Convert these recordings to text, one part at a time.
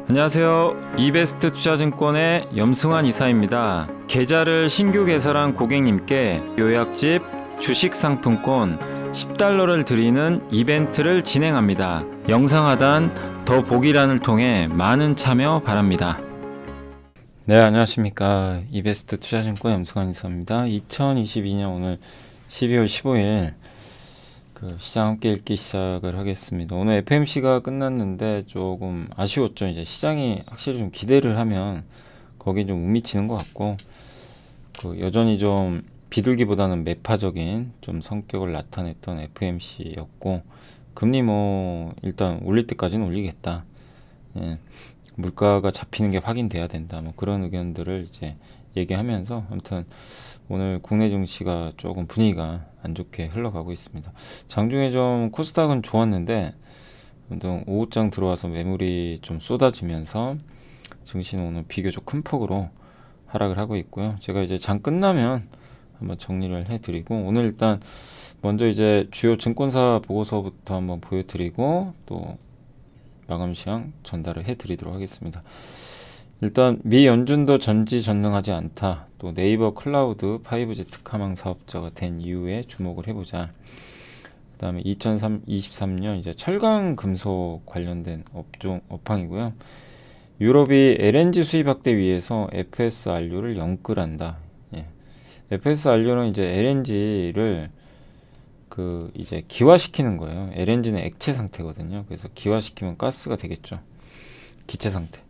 안녕하세요. 이베스트 투자증권의 염승환 이사입니다. 계좌를 신규 개설한 고객님께 요약집 주식 상품권 10달러를 드리는 이벤트를 진행합니다. 영상 하단 더 보기란을 통해 많은 참여 바랍니다. 네, 안녕하십니까. 이베스트 투자증권 염승환 이사입니다. 2022년 오늘 12월 15일 시장 함께 읽기 시작을 하겠습니다. 오늘 FMC가 끝났는데 조금 아쉬웠죠. 이제 시장이 확실히 좀 기대를 하면 거기에 좀 밋미치는 것 같고, 여전히 좀 비둘기보다는 매파적인 좀 성격을 나타냈던 FMC였고, 금리 일단 올릴 때까지는 올리겠다. 예, 물가가 잡히는 게 확인돼야 된다. 그런 의견들을 이제 얘기하면서 아무튼 오늘 국내 증시가 조금 분위기가 안 좋게 흘러가고 있습니다. 장중에 좀 코스닥은 좋았는데 오후장 들어와서 매물이 좀 쏟아지면서 증시는 오늘 비교적 큰 폭으로 하락을 하고 있고요. 제가 이제 장 끝나면 한번 정리를 해드리고, 오늘 일단 먼저 이제 주요 증권사 보고서부터 한번 보여드리고 또 마감 시황 전달을 해드리도록 하겠습니다. 일단 미 연준도 전지전능하지 않다. 또 네이버 클라우드 5G 특화망 사업자가 된 이후에 주목을 해보자. 그 다음에 2023년 이제 철강 금속 관련된 업황이고요. 유럽이 LNG 수입 확대 위해서 FSRU를 연끌한다. 예. FSRU는 이제 LNG를 이제 기화시키는 거예요. LNG는 액체 상태거든요. 그래서 기화시키면 가스가 되겠죠. 기체 상태.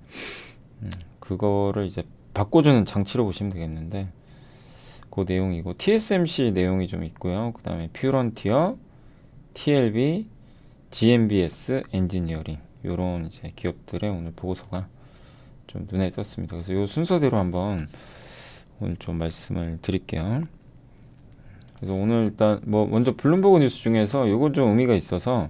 그거를 이제 바꿔주는 장치로 보시면 되겠는데, 그 내용이고, TSMC 내용이 좀 있고요. 그 다음에 퓨런티어, TLB, GMBS, 엔지니어링, 요런 이제 기업들의 오늘 보고서가 좀 눈에 띄었습니다. 그래서 요 순서대로 한번 오늘 좀 말씀을 드릴게요. 그래서 오늘 일단 먼저 블룸버그 뉴스 중에서 요건 좀 의미가 있어서,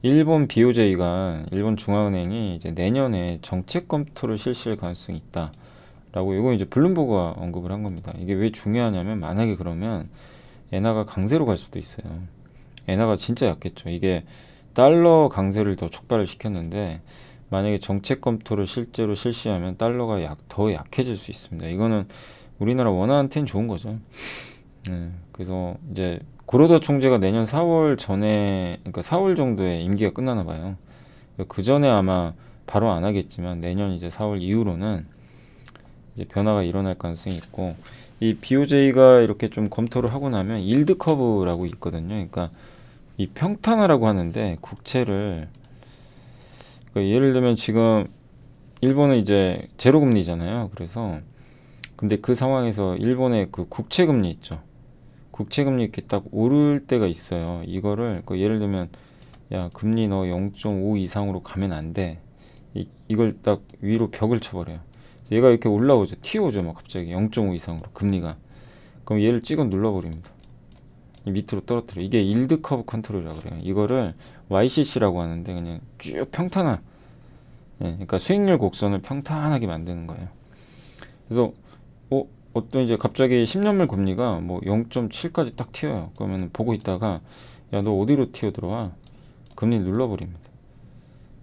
일본 BOJ가, 일본 중앙은행이 이제 내년에 정책 검토를 실시할 가능성이 있다라고, 이거 이제 블룸버그가 언급을 한 겁니다. 이게 왜 중요하냐면, 만약에 그러면 엔화가 강세로 갈 수도 있어요. 엔화가 진짜 약했죠. 이게 달러 강세를 더 촉발을 시켰는데, 만약에 정책 검토를 실제로 실시하면 달러가 더 약해질 수 있습니다. 이거는 우리나라 원화한테는 좋은 거죠. 그래서 이제 고로다 총재가 내년 4월 전에, 그러니까 4월 정도에 임기가 끝나나 봐요. 그 전에 아마 바로 안 하겠지만 내년 이제 4월 이후로는 이제 변화가 일어날 가능성이 있고, 이 BOJ가 이렇게 좀 검토를 하고 나면 일드 커브라고 있거든요. 그러니까 이 평탄화라고 하는데, 국채를, 그러니까 예를 들면 지금 일본은 이제 제로 금리잖아요. 그래서 근데 그 상황에서 일본의 그 국채 금리 있죠. 국채금리 이렇게 딱 오를 때가 있어요. 이거를 예를 들면, 야, 금리 너 0.5 이상으로 가면 안 돼. 이걸 딱 위로 벽을 쳐버려요. 얘가 이렇게 올라오죠. 튀어오죠. 막 갑자기 0.5 이상으로 금리가. 그럼 얘를 찍어 눌러버립니다. 밑으로 떨어뜨려. 이게 일드 커브 컨트롤이라고 그래요. 이거를 YCC라고 하는데, 그냥 쭉 평탄화. 예, 그러니까 수익률 곡선을 평탄하게 만드는 거예요. 그래서 어떤 이제 갑자기 10년물 금리가 0.7까지 딱 튀어요. 그러면 보고 있다가, 야, 너 어디로 튀어 들어와? 금리 눌러버립니다.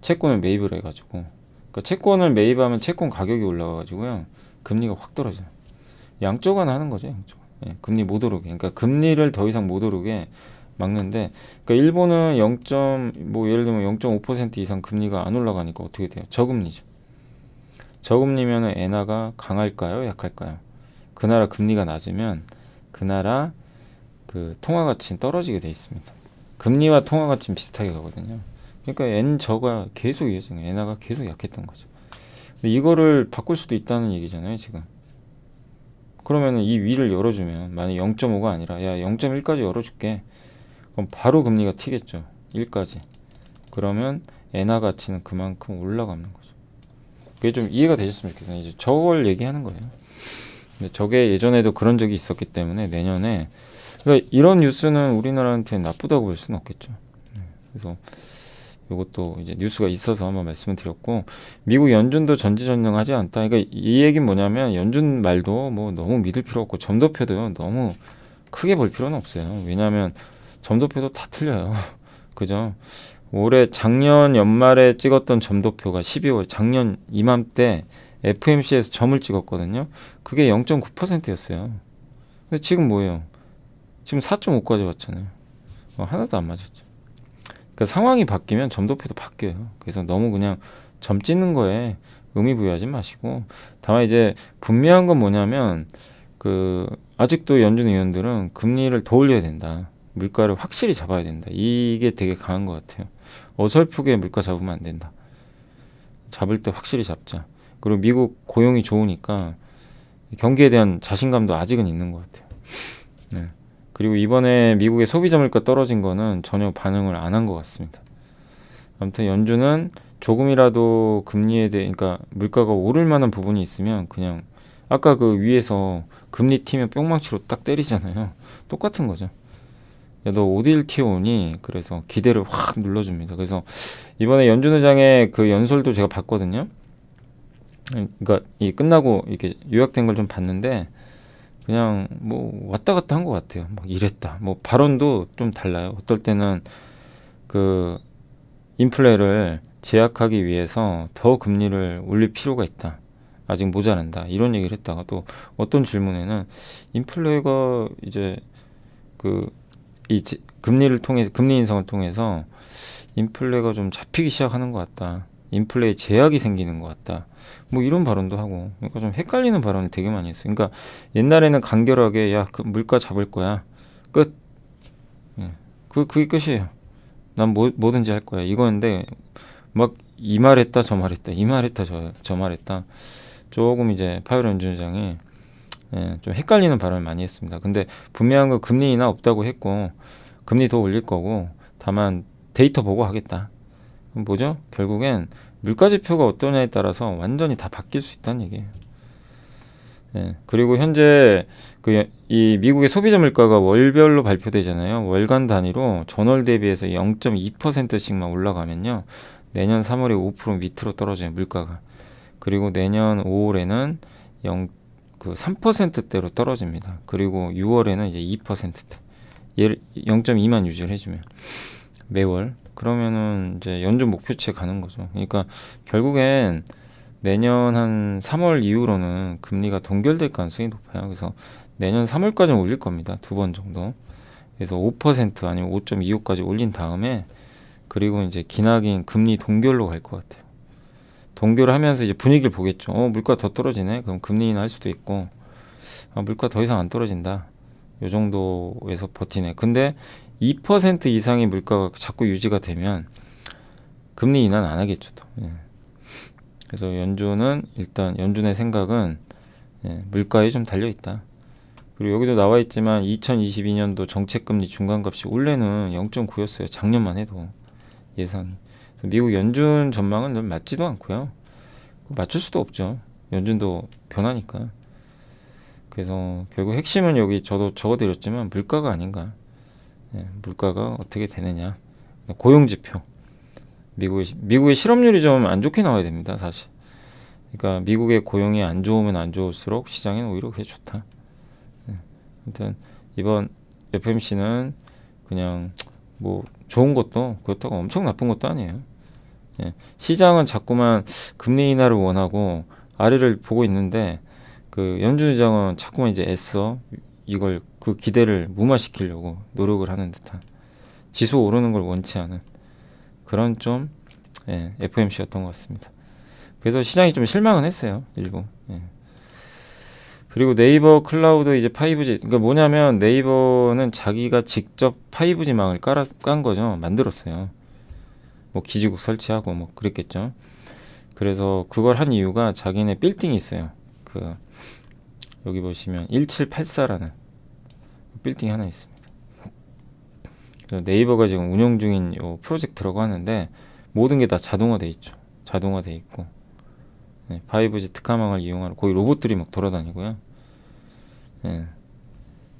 채권을 매입을 해가지고. 그러니까 채권을 매입하면 채권 가격이 올라가가지고요. 금리가 확 떨어져요. 양쪽은 하는 거죠. 양쪽. 예, 금리 못 오르게. 그러니까 금리를 더 이상 못 오르게 막는데, 그러니까 일본은 예를 들면 0.5% 이상 금리가 안 올라가니까 어떻게 돼요? 저금리죠. 저금리면은 엔화가 강할까요? 약할까요? 그 나라 금리가 낮으면 그 나라 통화 가치는 떨어지게 돼 있습니다. 금리와 통화 가치는 비슷하게 가거든요. 그러니까 엔저가 계속 이어지는 거예요. 엔화가 계속 약했던 거죠. 근데 이거를 바꿀 수도 있다는 얘기잖아요, 지금. 그러면은 이 위를 열어주면, 만약 0.5가 아니라, 야, 0.1까지 열어줄게. 그럼 바로 금리가 튀겠죠. 1까지. 그러면 엔화 가치는 그만큼 올라가는 거죠. 그게 좀 이해가 되셨으면 좋겠어요. 이제 저걸 얘기하는 거예요. 근데 저게 예전에도 그런 적이 있었기 때문에 내년에, 그러니까 이런 뉴스는 우리나라한테 나쁘다고 볼 수는 없겠죠. 그래서 이것도 이제 뉴스가 있어서 한번 말씀을 드렸고, 미국 연준도 전지전능하지 않다. 그러니까 이 얘기는 뭐냐면, 연준 말도 너무 믿을 필요 없고, 점도표도 너무 크게 볼 필요는 없어요. 왜냐하면 점도표도 다 틀려요. 그죠? 올해 작년 연말에 찍었던 점도표가 12월 작년 이맘때 FMC에서 점을 찍었거든요. 그게 0.9%였어요. 근데 지금 뭐예요? 지금 4.5까지 왔잖아요. 하나도 안 맞았죠. 그러니까 상황이 바뀌면 점도표도 바뀌어요. 그래서 너무 그냥 점 찍는 거에 의미 부여하지 마시고, 다만 이제 분명한 건 뭐냐면 아직도 연준 의원들은 금리를 더 올려야 된다. 물가를 확실히 잡아야 된다. 이게 되게 강한 것 같아요. 어설프게 물가 잡으면 안 된다. 잡을 때 확실히 잡자. 그리고 미국 고용이 좋으니까 경기에 대한 자신감도 아직은 있는 것 같아요. 네. 그리고 이번에 미국의 소비자 물가 떨어진 거는 전혀 반응을 안 한 것 같습니다. 아무튼 연준은 조금이라도 금리에 대해, 그러니까 물가가 오를 만한 부분이 있으면 그냥 아까 그 위에서 금리 튀면 뿅망치로 딱 때리잖아요. 똑같은 거죠. 야, 너 어딜 튀어오니? 그래서 기대를 확 눌러줍니다. 그래서 이번에 연준 의장의 그 연설도 제가 봤거든요. 그러니까 이 끝나고 이렇게 요약된 걸 좀 봤는데 그냥 뭐 왔다 갔다 한 것 같아요. 막 이랬다. 뭐 발언도 좀 달라요. 어떨 때는 그 인플레를 제약하기 위해서 더 금리를 올릴 필요가 있다. 아직 모자란다. 이런 얘기를 했다가 또 어떤 질문에는 인플레가 이제 금리를 통해 금리 인상을 통해서 인플레가 좀 잡히기 시작하는 것 같다. 인플레에 제약이 생기는 것 같다. 뭐 이런 발언도 하고, 그러니까 좀 헷갈리는 발언을 되게 많이 했어요. 그러니까 옛날에는 간결하게 야, 그 물가 잡을 거야. 끝. 예. 그게 끝이에요. 난 뭐든지 할 거야. 이거인데 막 이 말했다 저 말했다 이 말했다 저 말했다. 조금 이제 파월 연준 의장이 좀 헷갈리는 발언을 많이 했습니다. 근데 분명한 건 금리 인하 없다고 했고 금리 더 올릴 거고 다만 데이터 보고 하겠다. 그럼 뭐죠? 결국엔 물가 지표가 어떠냐에 따라서 완전히 다 바뀔 수 있다는 얘기예요. 그리고 현재 이 미국의 소비자 물가가 월별로 발표되잖아요. 월간 단위로 전월 대비해서 0.2%씩만 올라가면요. 내년 3월에 5% 밑으로 떨어져요, 물가가. 그리고 내년 5월에는 3%대로 떨어집니다. 그리고 6월에는 이제 2%대. 얘를 0.2만 유지를 해주면 매월. 그러면은 이제 연준 목표치에 가는 거죠. 그러니까 결국엔 내년 한 3월 이후로는 금리가 동결될 가능성이 높아요. 그래서 내년 3월까지는 올릴 겁니다. 2번 정도. 그래서 5% 아니면 5.25까지 올린 다음에 그리고 이제 기나긴 금리 동결로 갈 것 같아요. 동결을 하면서 이제 분위기를 보겠죠. 물가 더 떨어지네. 그럼 금리 인하할 수도 있고, 물가 더 이상 안 떨어진다. 요 정도에서 버티네. 근데 2% 이상의 물가가 자꾸 유지가 되면 금리 인하는 안 하겠죠. 또. 그래서 연준의 생각은 물가에 좀 달려 있다. 그리고 여기도 나와 있지만 2022년도 정책금리 중간값이 올해는 0.9였어요. 작년만 해도 예상이. 미국 연준 전망은 늘 맞지도 않고요. 맞출 수도 없죠. 연준도 변하니까. 그래서 결국 핵심은 여기 저도 적어드렸지만 물가가 아닌가. 물가가 어떻게 되느냐. 고용지표. 미국의 실업률이 좀 안 좋게 나와야 됩니다, 사실. 그러니까 미국의 고용이 안 좋으면 안 좋을수록 시장에는 오히려 그게 좋다. 아무튼 이번 FMC는 그냥 뭐 좋은 것도 그렇다고 엄청 나쁜 것도 아니에요. 시장은 자꾸만 금리 인하를 원하고 아래를 보고 있는데 그 연준 의장은 자꾸만 이제 애써 이걸 그 기대를 무마시키려고 노력을 하는 듯한, 지수 오르는 걸 원치 않은 그런 좀 FMC였던 것 같습니다. 그래서 시장이 좀 실망은 했어요, 일부. 그리고 네이버 클라우드 이제 5G, 그러니까 뭐냐면 네이버는 자기가 직접 5G망을 깐 거죠. 만들었어요. 뭐 기지국 설치하고 뭐 그랬겠죠. 그래서 그걸 한 이유가 자기네 빌딩이 있어요. 여기 보시면 1784라는 빌딩이 하나 있습니다. 그래서 네이버가 지금 운영 중인 요 프로젝트라고 하는데 모든 게 다 자동화돼 있죠. 자동화돼 있고 5G 특화망을 이용하는 거기 로봇들이 막 돌아다니고요.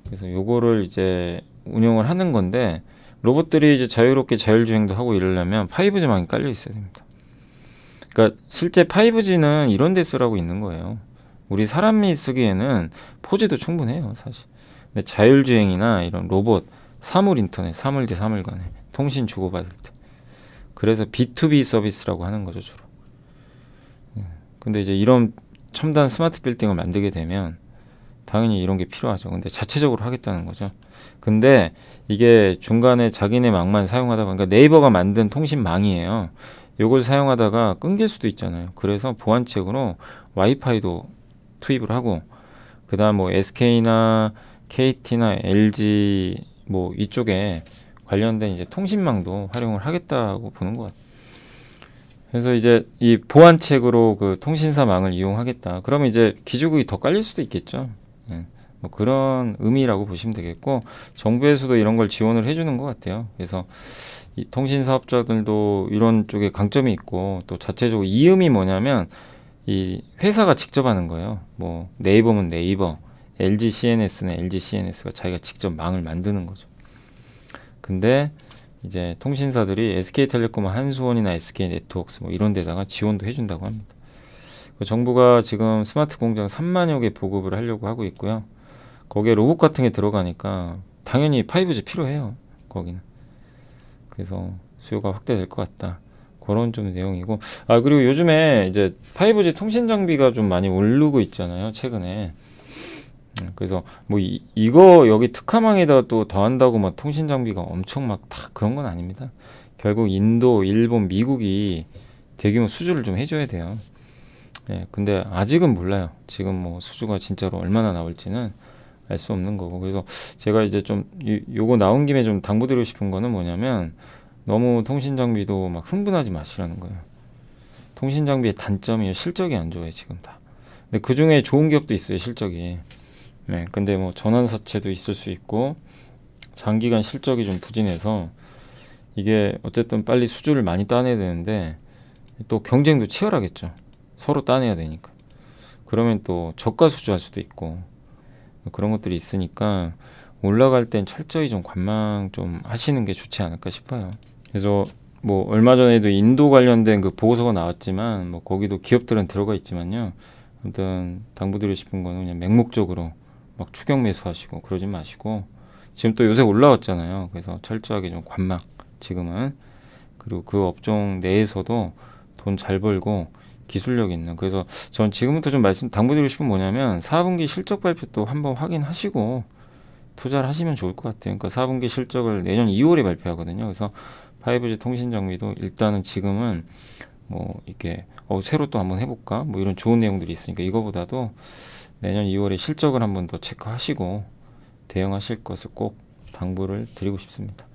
그래서 요거를 이제 운영을 하는 건데 로봇들이 이제 자유롭게 자율주행도 하고 이러려면 5G망이 깔려 있어야 됩니다. 그러니까 실제 5G는 이런 데 쓰라고 있는 거예요. 우리 사람이 쓰기에는 4G도 충분해요, 사실. 근데 자율주행이나 이런 로봇, 사물 인터넷, 사물 대 사물 간에 통신 주고받을 때 그래서 B2B 서비스라고 하는 거죠, 주로. 근데 이제 이런 첨단 스마트 빌딩을 만들게 되면 당연히 이런 게 필요하죠. 근데 자체적으로 하겠다는 거죠. 근데 이게 중간에 자기네 망만 사용하다 보니까 네이버가 만든 통신망이에요. 요걸 사용하다가 끊길 수도 있잖아요. 그래서 보안책으로 와이파이도 투입을 하고, 그 다음 뭐 SK나 KT나 LG 뭐 이쪽에 관련된 이제 통신망도 활용을 하겠다고 보는 것 같아요. 그래서 이제 이 보안책으로 그 통신사망을 이용하겠다. 그러면 이제 기지국이 더 깔릴 수도 있겠죠. 예. 뭐 그런 의미라고 보시면 되겠고, 정부에서도 이런 걸 지원을 해주는 것 같아요. 그래서 이 통신사업자들도 이런 쪽에 강점이 있고, 또 자체적으로 이음이 뭐냐면 이 회사가 직접 하는 거예요. 뭐 네이버면 네이버, LG CNS는 LG CNS가 자기가 직접 망을 만드는 거죠. 근데 이제 통신사들이 SK텔레콤, 한수원이나 SK네트워크스 뭐 이런 데다가 지원도 해준다고 합니다. 정부가 지금 스마트 공장 3만여 개 보급을 하려고 하고 있고요. 거기에 로봇 같은 게 들어가니까 당연히 5G 필요해요. 거기는. 그래서 수요가 확대될 것 같다. 그런 좀 내용이고. 아, 그리고 요즘에 이제 5G 통신 장비가 좀 많이 오르고 있잖아요. 최근에. 그래서 뭐 이거 여기 특화망에다 또 더한다고 막 통신 장비가 엄청 막 다 그런 건 아닙니다. 결국 인도, 일본, 미국이 대규모 수주를 좀 해줘야 돼요. 예, 근데 아직은 몰라요. 지금 뭐 수주가 진짜로 얼마나 나올지는 알 수 없는 거고. 그래서 제가 이제 좀 요거 나온 김에 좀 당부드리고 싶은 거는 뭐냐면, 너무 통신 장비도 막 흥분하지 마시라는 거예요. 통신 장비의 단점이 실적이 안 좋아요, 지금 다. 근데 그 중에 좋은 기업도 있어요, 실적이. 네, 근데 뭐 전환사채도 있을 수 있고, 장기간 실적이 좀 부진해서 이게 어쨌든 빨리 수주를 많이 따내야 되는데, 또 경쟁도 치열하겠죠. 서로 따내야 되니까. 그러면 또 저가 수주할 수도 있고, 그런 것들이 있으니까 올라갈 땐 철저히 좀 관망 좀 하시는 게 좋지 않을까 싶어요. 그래서 뭐 얼마 전에도 인도 관련된 그 보고서가 나왔지만, 뭐 거기도 기업들은 들어가 있지만요. 아무튼 당부드리고 싶은 거는 그냥 맹목적으로 막 추격 매수하시고 그러지 마시고, 지금 또 요새 올라왔잖아요. 그래서 철저하게 좀 관망, 지금은. 그리고 그 업종 내에서도 돈 잘 벌고 기술력 있는. 그래서 전 지금부터 좀 당부드리고 싶은 뭐냐면, 4분기 실적 발표 또 한번 확인하시고 투자를 하시면 좋을 것 같아요. 그러니까 4분기 실적을 내년 2월에 발표하거든요. 그래서 5G 통신 장비도 일단은 지금은 뭐 이렇게 새로 또 한번 해볼까 뭐 이런 좋은 내용들이 있으니까, 이거보다도 내년 2월에 실적을 한번 더 체크하시고 대응하실 것을 꼭 당부를 드리고 싶습니다.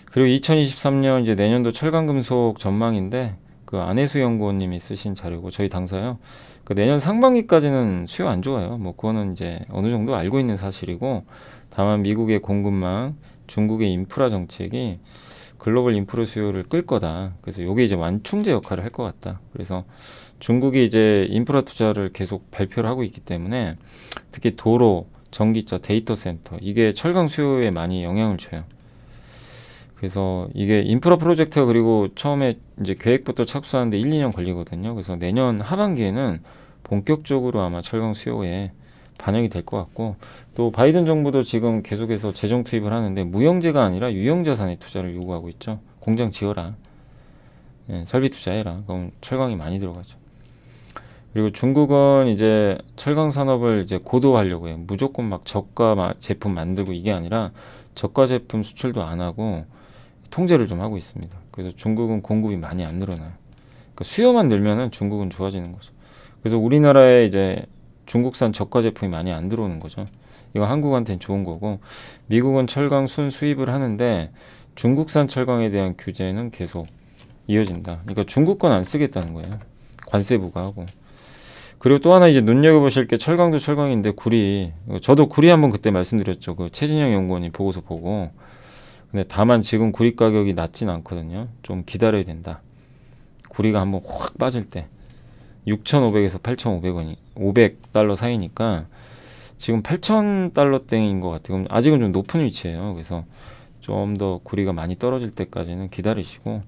그리고 2023년 이제 내년도 철강금속 전망인데, 그 안혜수 연구원님이 쓰신 자료고, 저희 당사요. 그 내년 상반기까지는 수요 안 좋아요. 뭐 그거는 이제 어느 정도 알고 있는 사실이고, 다만 미국의 공급망, 중국의 인프라 정책이 글로벌 인프라 수요를 끌 거다. 그래서 이게 이제 완충제 역할을 할 것 같다. 그래서 중국이 이제 인프라 투자를 계속 발표를 하고 있기 때문에, 특히 도로, 전기차, 데이터 센터, 이게 철강 수요에 많이 영향을 줘요. 그래서 이게 인프라 프로젝트가, 그리고 처음에 이제 계획부터 착수하는데 1, 2년 걸리거든요. 그래서 내년 하반기에는 본격적으로 아마 철강 수요에 반영이 될 것 같고, 또 바이든 정부도 지금 계속해서 재정 투입을 하는데 무형재가 아니라 유형자산의 투자를 요구하고 있죠. 공장 지어라. 예, 설비 투자해라. 그럼 철강이 많이 들어가죠. 그리고 중국은 이제 철강 산업을 이제 고도화하려고 해요. 무조건 막 저가 제품 만들고 이게 아니라 저가 제품 수출도 안 하고 통제를 좀 하고 있습니다. 그래서 중국은 공급이 많이 안 늘어나요. 그러니까 수요만 늘면은 중국은 좋아지는 거죠. 그래서 우리나라에 이제 중국산 저가 제품이 많이 안 들어오는 거죠. 이거 한국한테는 좋은 거고, 미국은 철강 순수입을 하는데 중국산 철강에 대한 규제는 계속 이어진다. 그러니까 중국 건 안 쓰겠다는 거예요. 관세 부과하고. 그리고 또 하나 이제 눈여겨보실 게, 철강도 철강인데 구리. 저도 구리 한번 그때 말씀드렸죠. 그 최진영 연구원이 보고서 보고. 근데 다만 지금 구리 가격이 낮진 않거든요. 좀 기다려야 된다. 구리가 한번 확 빠질 때 6,500에서 8,500원이 500달러 사이니까 지금 8,000달러대인 것 같아요. 그럼 아직은 좀 높은 위치예요. 그래서 좀 더 구리가 많이 떨어질 때까지는 기다리시고,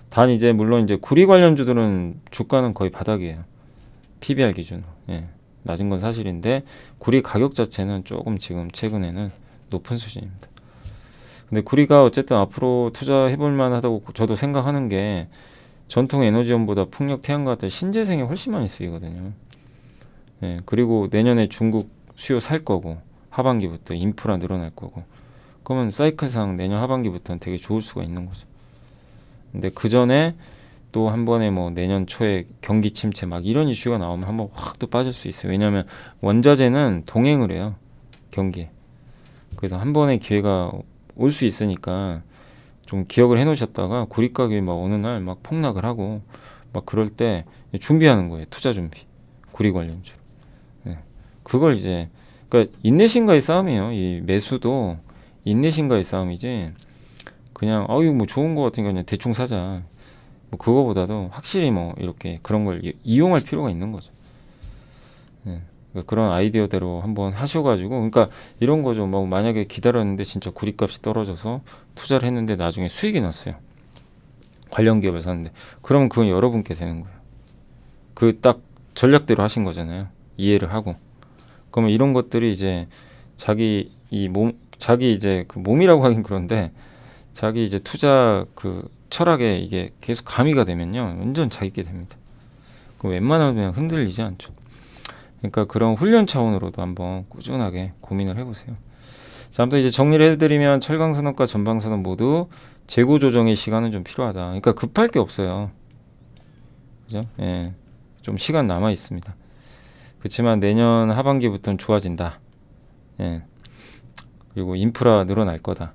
단 이제 물론 이제 구리 관련주들은 주가는 거의 바닥이에요. PBR 기준으로. 예, 낮은 건 사실인데 구리 가격 자체는 조금 지금 최근에는 높은 수준입니다. 근데 구리가 어쨌든 앞으로 투자해볼 만하다고 저도 생각하는 게 전통 에너지원보다 풍력, 태양광 같은 신재생이 훨씬 많이 쓰이거든요. 예, 그리고 내년에 중국 수요 살 거고 하반기부터 인프라 늘어날 거고 그러면 사이클상 내년 하반기부터는 되게 좋을 수가 있는 거죠. 근데 그 전에 또 한 번에 뭐 내년 초에 경기 침체 막 이런 이슈가 나오면 한번 확 또 빠질 수 있어요. 왜냐하면 원자재는 동행을 해요. 경기에. 그래서 한 번의 기회가 올 수 있으니까 좀 기억을 해 놓으셨다가 구리 가격이 막 어느 날 막 폭락을 하고 막 그럴 때 준비하는 거예요. 투자 준비. 구리 관련주. 네. 그걸 이제 그러니까 인내심과의 싸움이에요. 이 매수도 인내심과의 싸움이지. 그냥 이거 뭐 좋은 거 같으니까 그냥 대충 사자. 뭐 그거보다도 확실히 뭐 이렇게 그런 걸 이용할 필요가 있는 거죠. 네. 그러니까 그런 아이디어대로 한번 하셔가지고, 그러니까 이런 거죠. 뭐 만약에 기다렸는데 진짜 구리값이 떨어져서 투자를 했는데 나중에 수익이 났어요. 관련 기업을 샀는데, 그러면 그건 여러분께 되는 거예요. 그 딱 전략대로 하신 거잖아요. 이해를 하고. 그러면 이런 것들이 이제 자기 자기 이제 그 몸이라고 하긴 그런데 자기 이제 투자 그 철학에 이게 계속 가미가 되면요, 완전 자기게 됩니다. 그 웬만하면 흔들리지 않죠. 그러니까 그런 훈련 차원으로도 한번 꾸준하게 고민을 해보세요. 자, 아무튼 이제 정리를 해드리면 철강산업과 전방산업 모두 재고 조정의 시간은 좀 필요하다. 그러니까 급할 게 없어요. 그죠? 예, 좀 시간 남아 있습니다. 그렇지만 내년 하반기부터는 좋아진다. 예, 그리고 인프라 늘어날 거다.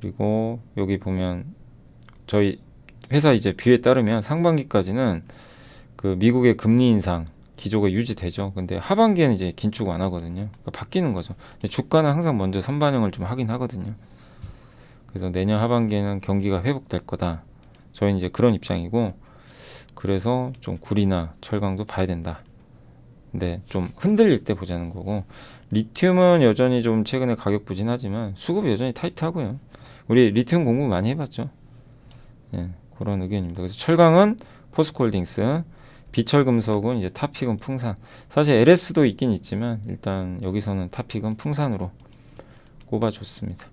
그리고 여기 보면 저희 회사 이제 뷰에 따르면 상반기까지는 그 미국의 금리 인상 기조가 유지되죠. 근데 하반기에는 이제 긴축 안 하거든요. 그러니까 바뀌는 거죠. 근데 주가는 항상 먼저 선반영을 좀 하긴 하거든요. 그래서 내년 하반기에는 경기가 회복될 거다. 저희는 이제 그런 입장이고, 그래서 좀 구리나 철강도 봐야 된다. 근데 좀 흔들릴 때 보자는 거고, 리튬은 여전히 좀 최근에 가격 부진하지만 수급이 여전히 타이트하고요. 우리 리튬 공부 많이 해봤죠. 예, 그런 의견입니다. 그래서 철강은 포스코홀딩스, 비철금속은 이제 탑픽은 풍산. 사실 LS도 있긴 있지만 일단 여기서는 탑픽은 풍산으로 꼽아줬습니다.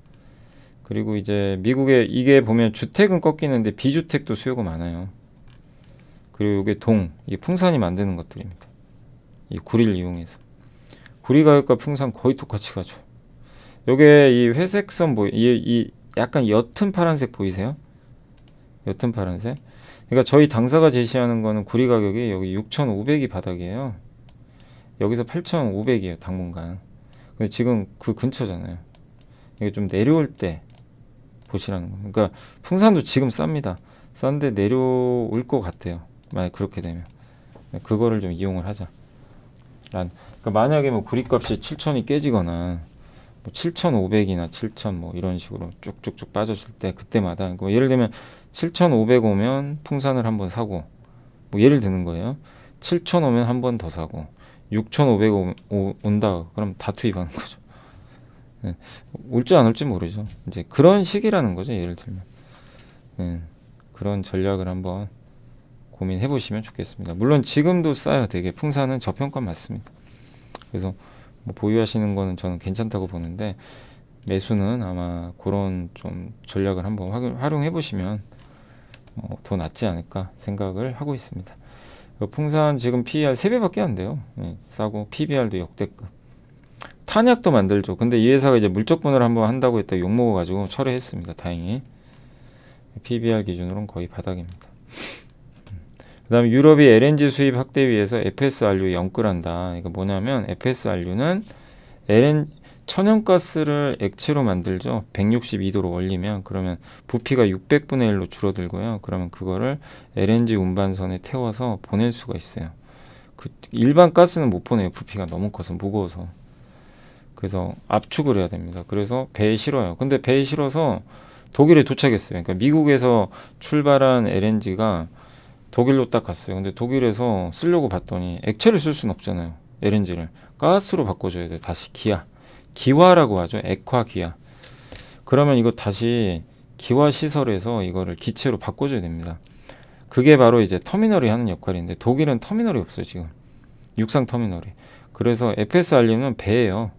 그리고 이제 미국에 이게 보면 주택은 꺾이는데 비주택도 수요가 많아요. 그리고 이게 이게 풍산이 만드는 것들입니다. 이 구리를 이용해서. 구리 가격과 풍산 거의 똑같이 가죠. 요게 이 회색 선 이 약간 옅은 파란색 보이세요? 옅은 파란색. 그러니까 저희 당사가 제시하는 거는 구리 가격이 여기 6,500이 바닥이에요. 여기서 8,500이에요, 당분간. 근데 지금 그 근처잖아요. 이게 좀 내려올 때 보시라는 겁니다. 그러니까 풍산도 지금 쌉니다. 싼데 내려올 것 같아요. 만약 그렇게 되면. 그거를 좀 이용을 하자. 그러니까 만약에 뭐 구리값이 7,000이 깨지거나 뭐 7,500이나 7,000 뭐 이런 식으로 쭉쭉쭉 빠졌을 때 그때마다 뭐 예를 들면 7,500 오면 풍산을 한번 사고, 뭐 예를 드는 거예요. 7,000 오면 한 번 더 사고, 6,500 온다 그럼 다 투입하는 거죠. 네. 올지 안 올지 모르죠. 이제 그런 식이라는 거죠. 예를 들면 그런 전략을 한번 고민해 보시면 좋겠습니다. 물론 지금도 싸요. 되게 풍산은 저평가 맞습니다. 그래서 뭐 보유하시는 거는 저는 괜찮다고 보는데, 매수는 아마 그런 좀 전략을 한번 활용해 보시면 더 낫지 않을까 생각을 하고 있습니다. 풍산 지금 PER 3배밖에 안 돼요. 싸고 PBR도 역대급. 탄약도 만들죠. 근데 이 회사가 이제 물적 분해를 한번 한다고 했다 욕먹어가지고 철회했습니다. 다행히. PBR 기준으로는 거의 바닥입니다. 그 다음에 유럽이 LNG 수입 확대 위해서 FSRU 연끌한다. 이거 뭐냐면 FSRU는 천연가스를 액체로 만들죠. 162도로 올리면 그러면 부피가 600분의 1로 줄어들고요. 그러면 그거를 LNG 운반선에 태워서 보낼 수가 있어요. 일반 가스는 못 보내요. 부피가 너무 커서 무거워서. 그래서 압축을 해야 됩니다. 그래서 배에 실어요. 근데 배에 실어서 독일에 도착했어요. 그러니까 미국에서 출발한 LNG가 독일로 딱 갔어요. 근데 독일에서 쓰려고 봤더니 액체를 쓸 수는 없잖아요. LNG를 가스로 바꿔줘야 돼. 다시 기화라고 하죠. 액화 기화. 그러면 이거 다시 기화 시설에서 이거를 기체로 바꿔줘야 됩니다. 그게 바로 이제 터미널이 하는 역할인데 독일은 터미널이 없어요. 지금 육상 터미널이. 그래서 FSRU는 배예요.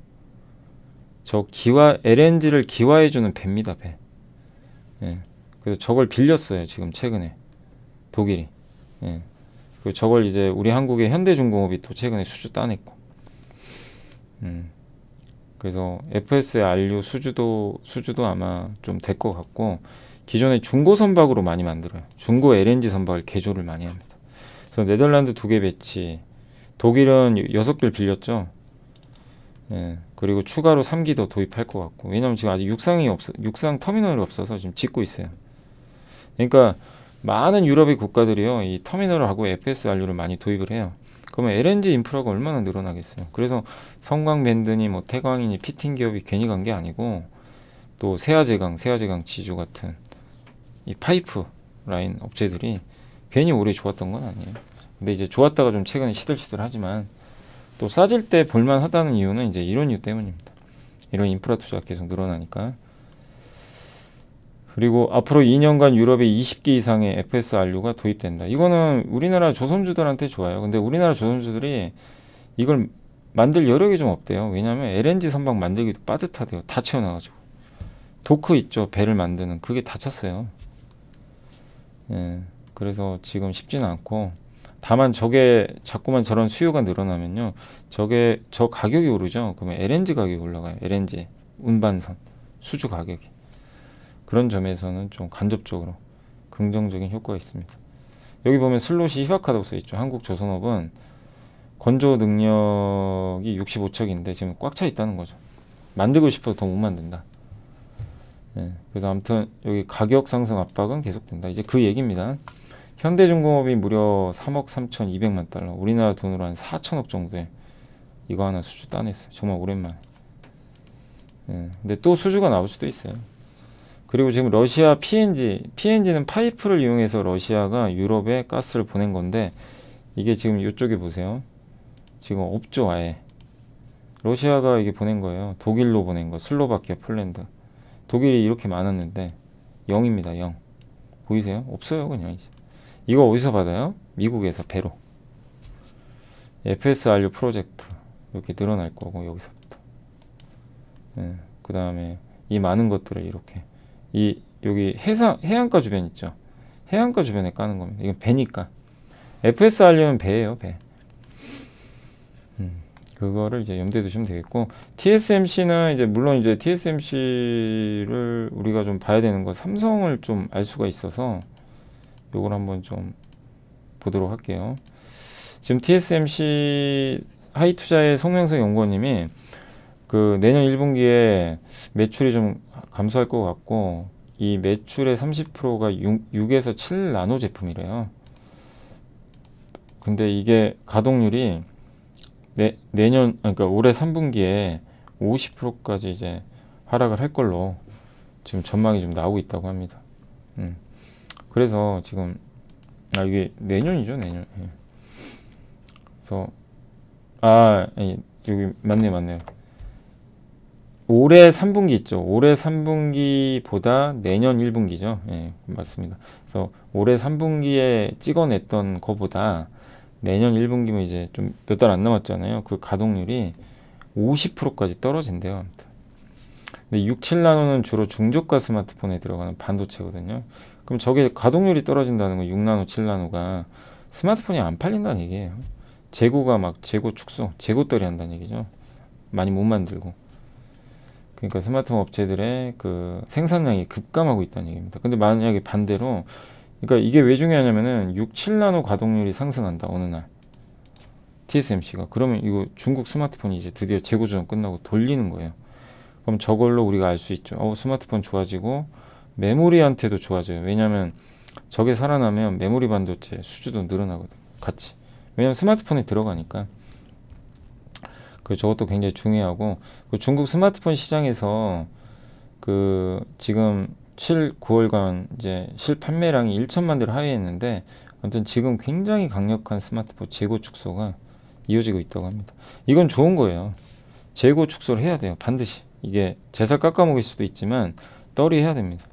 저 기화 LNG를 기화해주는 배입니다, 배. 예. 그래서 저걸 빌렸어요, 지금 최근에 독일이. 예. 그 저걸 이제 우리 한국의 현대중공업이 또 최근에 수주 따냈고. 그래서 FSRU 수주도 아마 좀 될 것 같고, 기존에 중고 선박으로 많이 만들어요. 중고 LNG 선박을 개조를 많이 합니다. 그래서 네덜란드 2개 배치, 독일은 6개를 빌렸죠. 예, 그리고 추가로 3기 더 도입할 것 같고, 왜냐면 지금 아직 육상 터미널이 없어서 지금 짓고 있어요. 그러니까 많은 유럽의 국가들이요, 이 터미널을 하고 FSRU를 많이 도입을 해요. 그러면 LNG 인프라가 얼마나 늘어나겠어요. 그래서 성광밴드니 뭐 태광이니 피팅 기업이 괜히 간 게 아니고, 또 세아제강 지주 같은 이 파이프 라인 업체들이 괜히 오래 좋았던 건 아니에요. 근데 이제 좋았다가 좀 최근에 시들시들하지만, 또 싸질 때 볼만하다는 이유는 이제 이런 이유 때문입니다. 이런 인프라 투자가 계속 늘어나니까. 그리고 앞으로 2년간 유럽에 20기 이상의 FSRU가 도입된다. 이거는 우리나라 조선주들한테 좋아요. 근데 우리나라 조선주들이 이걸 만들 여력이 좀 없대요. 왜냐하면 LNG 선박 만들기도 빠듯하대요. 다 채워놔가지고. 도크 있죠. 배를 만드는. 그게 다 찼어요. 예, 그래서 지금 쉽지는 않고, 다만 저게 자꾸만 저런 수요가 늘어나면요, 저 가격이 오르죠. 그러면 LNG 가격이 올라가요. LNG 운반선 수주 가격이. 그런 점에서는 좀 간접적으로 긍정적인 효과가 있습니다. 여기 보면 슬롯이 희박하다고 써 있죠. 한국조선업은 건조 능력이 65척인데 지금 꽉 차 있다는 거죠. 만들고 싶어도 더 못 만든다. 네, 그래서 아무튼 여기 가격 상승 압박은 계속된다. 이제 그 얘기입니다. 현대중공업이 무려 3억 3,200만 달러, 우리나라 돈으로 한 4천억 정도에 이거 하나 수주 따냈어요. 정말 오랜만에. 네, 근데 또 수주가 나올 수도 있어요. 그리고 지금 러시아 PNG는 파이프를 이용해서 러시아가 유럽에 가스를 보낸 건데, 이게 지금 이쪽에 보세요. 지금 없죠, 아예. 러시아가 이게 보낸 거예요. 독일로 보낸 거, 슬로바키아, 폴란드. 독일이 이렇게 많았는데 0입니다. 0. 보이세요? 없어요, 그냥 이제. 이거 어디서 받아요? 미국에서 배로. FSRU 프로젝트 이렇게 늘어날 거고, 여기서부터. 네, 그 다음에 이 많은 것들을 이렇게 여기 해안가 주변 있죠. 해안가 주변에 까는 겁니다. 이건 배니까. FSRU는 배예요, 배. 그거를 이제 염두에 두시면 되겠고, TSMC는 이제 물론 이제 TSMC를 우리가 좀 봐야 되는 거, 삼성을 좀 알 수가 있어서 요걸 한번 좀 보도록 할게요. 지금 TSMC 하이투자의 송명석 연구원님이 그 내년 1분기에 매출이 좀 감소할 것 같고, 이 매출의 30%가 6에서 7 나노 제품이래요. 근데 이게 가동률이 내년, 그러니까 올해 3분기에 50%까지 이제 하락을 할 걸로 지금 전망이 좀 나오고 있다고 합니다. 그래서 지금 이게 내년이죠, 내년. 예. 그래서 여기 맞네요. 올해 3분기 있죠. 올해 3분기보다 내년 1분기죠. 예, 맞습니다. 그래서 올해 3분기에 찍어냈던 거보다 내년 1분기면 이제 좀 몇 달 안 남았잖아요. 그 가동률이 50%까지 떨어진대요. 근데 6, 7나노는 주로 중저가 스마트폰에 들어가는 반도체거든요. 그럼 저게 가동률이 떨어진다는 건 6나노, 7나노가 스마트폰이 안 팔린다는 얘기예요. 재고가 막 재고 축소, 재고떨이 한다는 얘기죠. 많이 못 만들고. 그러니까 스마트폰 업체들의 그 생산량이 급감하고 있다는 얘기입니다. 근데 만약에 반대로, 그러니까 이게 왜 중요하냐면은 6, 7나노 가동률이 상승한다, 어느 날. TSMC가. 그러면 이거 중국 스마트폰이 이제 드디어 재고 조정 끝나고 돌리는 거예요. 그럼 저걸로 우리가 알 수 있죠. 스마트폰 좋아지고 메모리한테도 좋아져요. 왜냐면 저게 살아나면 메모리 반도체 수주도 늘어나거든요. 같이. 왜냐면 스마트폰에 들어가니까. 저것도 굉장히 중요하고, 그 중국 스마트폰 시장에서 그 지금 9월간 이제 실판매량이 1천만 대를 하회했는데, 아무튼 지금 굉장히 강력한 스마트폰 재고 축소가 이어지고 있다고 합니다. 이건 좋은 거예요. 재고 축소를 해야 돼요. 반드시. 이게 제살 깎아먹을 수도 있지만 떨이 해야 됩니다.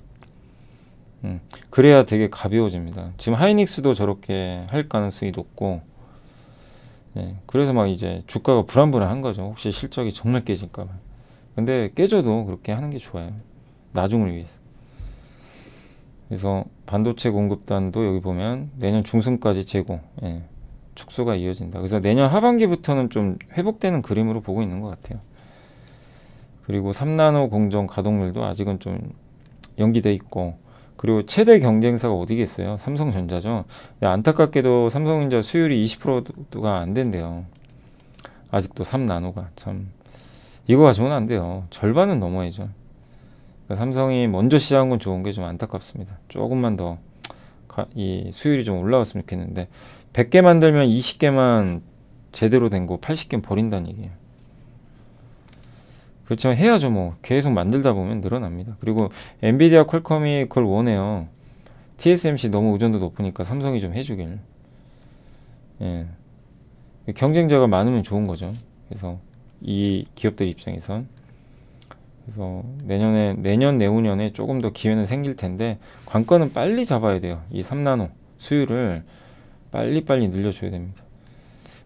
그래야 되게 가벼워집니다. 지금 하이닉스도 저렇게 할 가능성이 높고, 네, 그래서 막 이제 주가가 불안불안한 거죠. 혹시 실적이 정말 깨질까 봐. 근데 깨져도 그렇게 하는 게 좋아요. 나중을 위해서. 그래서 반도체 공급단도 여기 보면 내년 중순까지 재고, 예, 축소가 이어진다. 그래서 내년 하반기부터는 좀 회복되는 그림으로 보고 있는 것 같아요. 그리고 3나노 공정 가동률도 아직은 좀 연기돼 있고, 그리고 최대 경쟁사가 어디겠어요? 삼성전자죠. 근데 안타깝게도 삼성전자 수율이 20%가 안 된대요. 아직도 3나노가 참, 이거 가지고는 안 돼요. 절반은 넘어야죠. 그러니까 삼성이 먼저 시작한 건 좋은 게 좀 안타깝습니다. 조금만 더 이 수율이 좀 올라왔으면 좋겠는데 100개 만들면 20개만 제대로 된 거 80개 버린다는 얘기예요. 그렇지만 해야죠. 뭐 계속 만들다 보면 늘어납니다. 그리고 엔비디아 퀄컴이 그걸 원해요. TSMC 너무 의존도 높으니까 삼성이 좀 해주길. 예. 경쟁자가 많으면 좋은 거죠. 그래서 이 기업들 입장에선, 그래서 내년 내후년에 조금 더 기회는 생길 텐데 관건은 빨리 잡아야 돼요. 이 3나노 수율을 빨리빨리 늘려줘야 됩니다.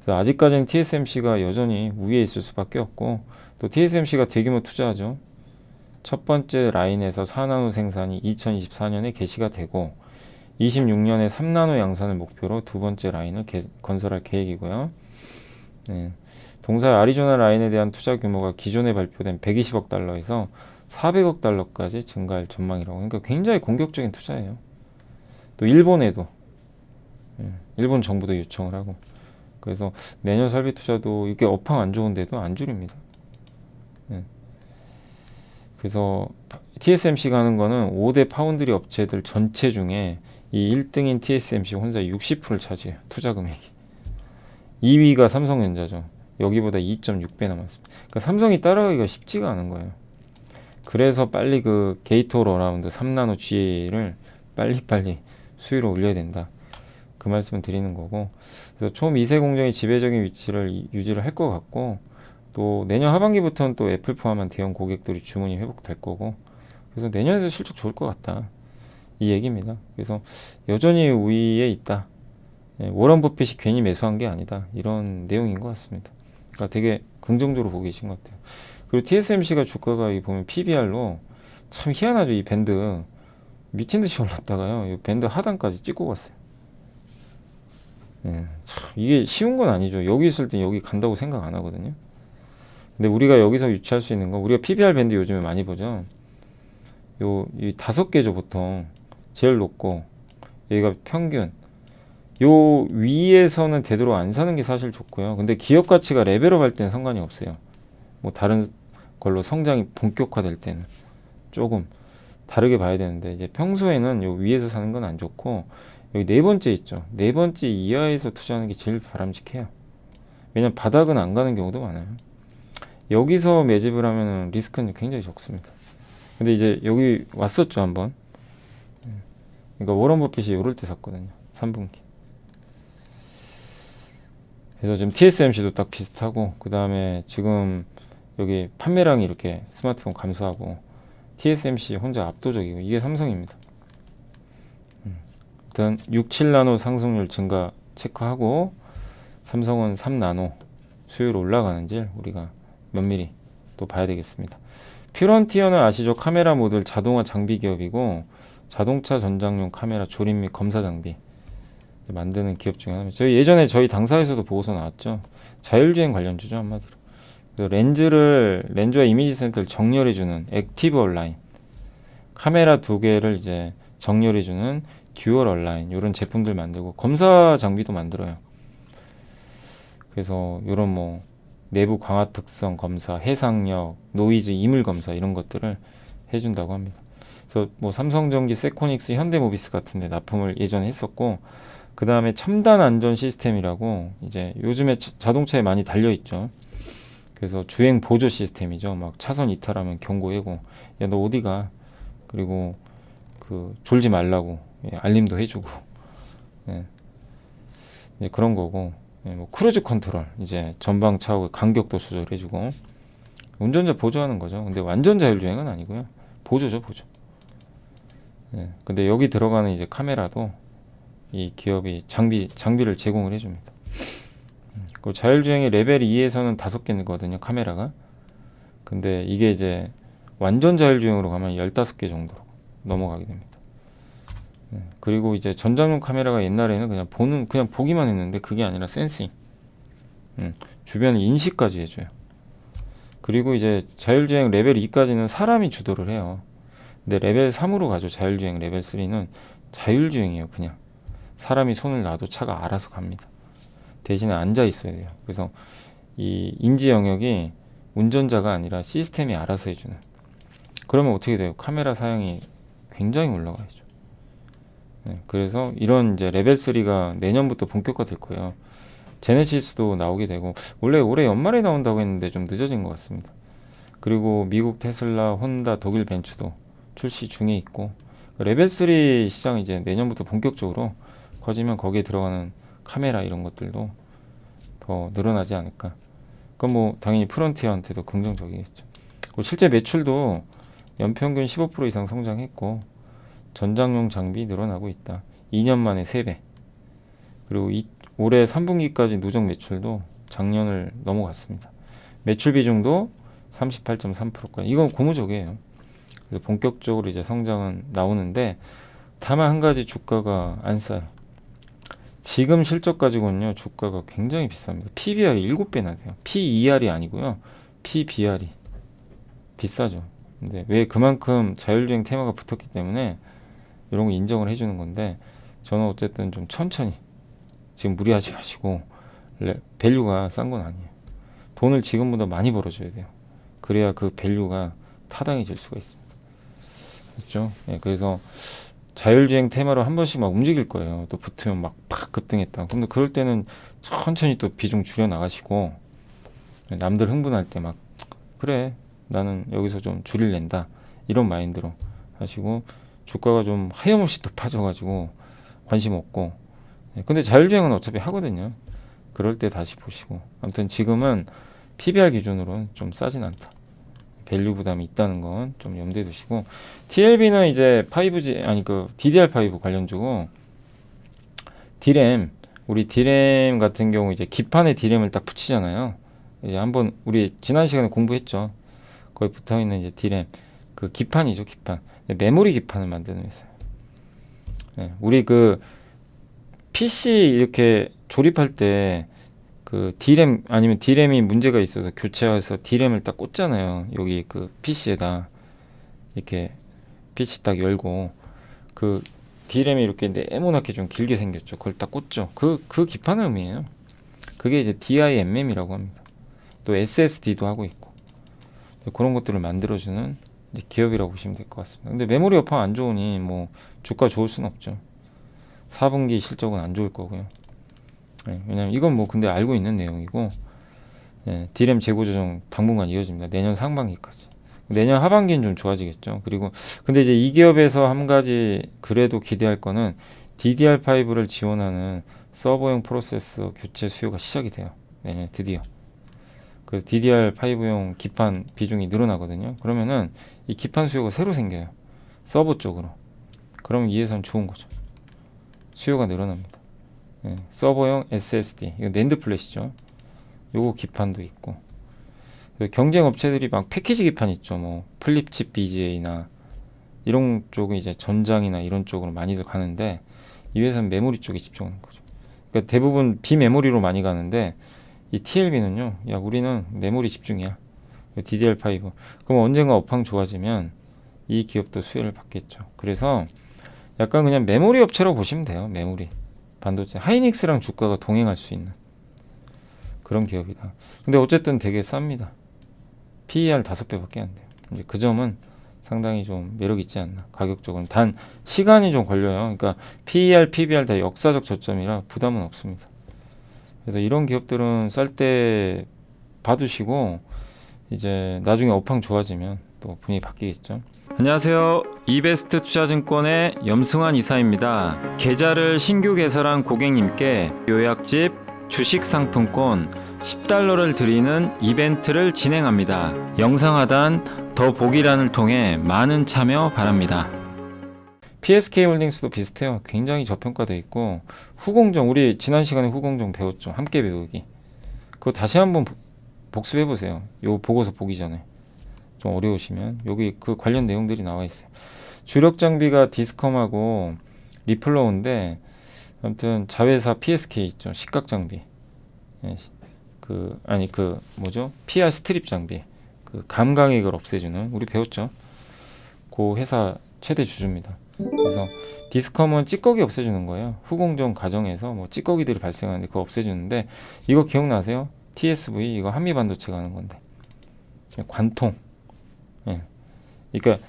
그래서 아직까지는 TSMC가 여전히 우위에 있을 수밖에 없고, 또 TSMC가 대규모 투자하죠. 첫 번째 라인에서 4나노 생산이 2024년에 개시가 되고 26년에 3나노 양산을 목표로 두 번째 라인을 건설할 계획이고요. 네. 동사의 아리조나 라인에 대한 투자 규모가 기존에 발표된 120억 달러에서 400억 달러까지 증가할 전망이라고. 그러니까 굉장히 공격적인 투자예요. 또 일본에도, 일본 정부도 요청을 하고, 그래서 내년 설비 투자도 이렇게 업황 안 좋은데도 안 줄입니다. 그래서 TSMC가 하는 거는 5대 파운드리 업체들 전체 중에 이 1등인 TSMC 혼자 60%를 차지해요. 투자 금액이. 2위가 삼성전자죠. 여기보다 2.6배 남았습니다. 그러니까 삼성이 따라가기가 쉽지가 않은 거예요. 그래서 빨리 그 게이트 올 어라운드 3나노 GA를 빨리빨리 수율을 올려야 된다. 그 말씀을 드리는 거고, 그래서 초미세 공정이 지배적인 위치를 유지를 할 것 같고, 또 내년 하반기부터는 또 애플 포함한 대형 고객들이 주문이 회복될 거고, 그래서 내년에도 실적 좋을 것 같다, 이 얘기입니다. 그래서 여전히 우위에 있다. 워런 버핏이 괜히 매수한 게 아니다, 이런 내용인 것 같습니다. 그러니까 되게 긍정적으로 보고 계신 것 같아요. 그리고 TSMC가 주가가 이 보면 PBR로 참 희한하죠. 이 밴드 미친 듯이 올랐다가요, 이 밴드 하단까지 찍고 갔어요. 참 이게 쉬운 건 아니죠. 여기 있을 때 여기 간다고 생각 안 하거든요. 근데 우리가 여기서 유추할 수 있는 건, 우리가 PBR 밴드 요즘에 많이 보죠. 이 5개죠 보통. 제일 높고 여기가 평균. 요 위에서는 되도록 안 사는 게 사실 좋고요. 근데 기업 가치가 레벨업 할 때는 상관이 없어요. 뭐 다른 걸로 성장이 본격화될 때는 조금 다르게 봐야 되는데, 이제 평소에는 요 위에서 사는 건 안 좋고, 여기 네 번째 있죠. 네 번째 이하에서 투자하는 게 제일 바람직해요. 왜냐면 바닥은 안 가는 경우도 많아요. 여기서 매집을 하면 리스크는 굉장히 적습니다. 근데 이제 여기 왔었죠 한번. 그러니까 워런 버핏이 이럴 때 샀거든요, 3분기. 그래서 지금 TSMC도 딱 비슷하고, 그 다음에 지금 여기 판매량이 이렇게 스마트폰 감소하고 TSMC 혼자 압도적이고, 이게 삼성입니다. 일단 6, 7나노 상승률 증가 체크하고, 삼성은 3나노 수율 올라가는지 우리가 면밀히 또 봐야 되겠습니다. 퓨런티어는 아시죠? 카메라 모듈 자동화 장비 기업이고, 자동차 전장용 카메라 조립 및 검사 장비 만드는 기업 중에 하나입니다. 저희 예전에 저희 당사에서도 보고서 나왔죠. 자율주행 관련주죠, 한마디로. 그래서 렌즈와 이미지 센터를 정렬해주는 액티브 얼라인, 카메라 2개를 이제 정렬해주는 듀얼 얼라인, 이런 제품들 만들고, 검사 장비도 만들어요. 그래서 이런 뭐 내부 광화 특성 검사, 해상력, 노이즈, 이물 검사, 이런 것들을 해준다고 합니다. 그래서 뭐 삼성전기, 세코닉스, 현대모비스 같은데 납품을 예전에 했었고, 그 다음에 첨단 안전 시스템이라고 이제 요즘에 자동차에 많이 달려 있죠. 그래서 주행 보조 시스템이죠. 막 차선 이탈하면 경고해고, 야 너 어디가, 그리고 그 졸지 말라고 알림도 해주고, 이제 그런 거고, 뭐 크루즈 컨트롤, 이제 전방 차후 간격도 조절해주고, 운전자 보조하는 거죠. 근데 완전 자율주행은 아니고요, 보조죠, 보조. 근데 여기 들어가는 이제 카메라도 이 기업이 장비를 제공을 해줍니다. 그 자율주행의 레벨 2에서는 5개거든요, 카메라가. 근데 이게 이제 완전 자율주행으로 가면 15개 정도로 넘어가게 됩니다. 그리고 이제 전장용 카메라가 옛날에는 그냥 보기만 했는데 그게 아니라 센싱, 주변 인식까지 해줘요. 그리고 이제 자율주행 레벨 2까지는 사람이 주도를 해요. 근데 레벨 3으로 가죠. 자율주행 레벨 3는 자율주행이에요. 그냥 사람이 손을 놔도 차가 알아서 갑니다. 대신에 앉아 있어야 돼요. 그래서 이 인지 영역이 운전자가 아니라 시스템이 알아서 해주는. 그러면 어떻게 돼요? 카메라 사양이 굉장히 올라가야죠. 그래서 이런 이제 레벨 3가 내년부터 본격화될 거예요. 제네시스도 나오게 되고, 원래 올해 연말에 나온다고 했는데 좀 늦어진 것 같습니다. 그리고 미국 테슬라, 혼다, 독일 벤츠도 출시 중에 있고, 레벨 3 시장이 이제 내년부터 본격적으로 커지면 거기에 들어가는 카메라 이런 것들도 더 늘어나지 않을까. 그건 뭐 당연히 프론티어한테도 긍정적이겠죠. 실제 매출도 연평균 15% 이상 성장했고, 전장용 장비 늘어나고 있다. 2년 만에 3배. 그리고 올해 3분기까지 누적 매출도 작년을 넘어갔습니다. 매출 비중도 38.3%까지. 이건 고무적이에요. 그래서 본격적으로 이제 성장은 나오는데, 다만 한 가지 주가가 안 싸요. 지금 실적 가지고는요, 주가가 굉장히 비쌉니다. PBR이 7배나 돼요. PER이 아니고요. PBR이 비싸죠. 근데 왜 그만큼 자율주행 테마가 붙었기 때문에 이런 거 인정을 해주는 건데, 저는 어쨌든 좀 천천히, 지금 무리하지 마시고, 밸류가 싼 건 아니에요. 돈을 지금보다 많이 벌어줘야 돼요. 그래야 그 밸류가 타당해질 수가 있습니다. 그렇죠? 그래서 자율주행 테마로 한 번씩 막 움직일 거예요. 또 붙으면 막 팍 급등했다. 근데 그럴 때는 천천히 또 비중 줄여 나가시고, 남들 흥분할 때 막 그래 나는 여기서 좀 줄일랜다 이런 마인드로 하시고, 주가가 좀 하염없이 또 빠져가지고 관심 없고, 근데 자율주행은 어차피 하거든요. 그럴 때 다시 보시고, 아무튼 지금은 PBR 기준으로는 좀 싸진 않다. 밸류 부담이 있다는 건 좀 염두에 두시고, TLB는 이제 5G 아니 그 DDR5 관련주고, D램, 우리 D램 같은 경우 이제 기판에 D램을 딱 붙이잖아요. 이제 한번 우리 지난 시간에 공부했죠. 거기 붙어 있는 이제 D램, 그 기판이죠, 기판. 메모리 기판을 만드는 회사예요. 우리 그 PC 이렇게 조립할 때 그 D램 아니면 D램이 문제가 있어서 교체해서 D램을 딱 꽂잖아요. 여기 그 PC에다 이렇게 PC 딱 열고, 그 D램이 이렇게 네모나게 좀 길게 생겼죠. 그걸 딱 꽂죠. 그 기판 음이에요. 그게 이제 DIMM이라고 합니다. 또 SSD도 하고 있고, 그런 것들을 만들어주는 이제 기업이라고 보시면 될 것 같습니다. 근데 메모리 여파 안 좋으니 뭐 주가 좋을 수는 없죠. 4분기 실적은 안 좋을 거고요. 왜냐면 이건 뭐 근데 알고 있는 내용이고, D램 재고 조정 당분간 이어집니다. 내년 상반기까지. 내년 하반기는 좀 좋아지겠죠. 그리고 근데 이제 이 기업에서 한 가지 그래도 기대할 거는 DDR5를 지원하는 서버용 프로세서 교체 수요가 시작이 돼요. 내년에 드디어. 그래서 DDR5용 기판 비중이 늘어나거든요. 그러면은 이 기판 수요가 새로 생겨요. 서버 쪽으로. 그러면 이 회사는 좋은 거죠. 수요가 늘어납니다. 서버용 SSD, 이거 낸드 플래시죠. 요거 기판도 있고, 경쟁 업체들이 막 패키지 기판 있죠. 뭐 플립칩 BGA나 이런 쪽은 이제 전장이나 이런 쪽으로 많이들 가는데, 이 회사는 메모리 쪽에 집중하는 거죠. 그러니까 대부분 비메모리로 많이 가는데, 이 TLB는요, 야 우리는 메모리 집중이야. DDR5. 그럼 언젠가 업황 좋아지면 이 기업도 수혜를 받겠죠. 그래서 약간 그냥 메모리 업체라고 보시면 돼요. 메모리 반도체. 하이닉스랑 주가가 동행할 수 있는 그런 기업이다. 근데 어쨌든 되게 쌉니다. PER 5배밖에 안 돼요. 이제 그 점은 상당히 좀 매력 있지 않나. 가격적으로는. 단 시간이 좀 걸려요. 그러니까 PER, PBR 다 역사적 저점이라 부담은 없습니다. 그래서 이런 기업들은 쌀 때 봐두시고, 이제 나중에 업황 좋아지면 또 분위기 바뀌겠죠. 안녕하세요. 이베스트 투자증권의 염승환 이사입니다. 계좌를 신규 개설한 고객님께 요약집 주식 상품권 10달러를 드리는 이벤트를 진행합니다. 영상 하단 더보기란을 통해 많은 참여 바랍니다. PSK홀딩스도 비슷해요. 굉장히 저평가되어 있고, 후공정, 우리 지난 시간에 후공정 배웠죠. 함께 배우기. 그거 다시 한번 복습해보세요. 요 보고서 보기 전에. 좀 어려우시면 여기 그 관련 내용들이 나와 있어요. 주력 장비가 디스컴하고 리플로우인데 아무튼 자회사 PSK 있죠. 식각 장비. 예, 그 뭐죠? PR 스트립 장비. 그 감강액을 없애주는 우리 배웠죠. 그 회사 최대 주주입니다. 그래서 디스컴은 찌꺼기 없애주는 거예요. 후공정 과정에서 뭐 찌꺼기들이 발생하는데 그거 없애주는데 이거 기억나세요? TSV 이거 한미반도체가 하는 건데 관통. 예. 그러니까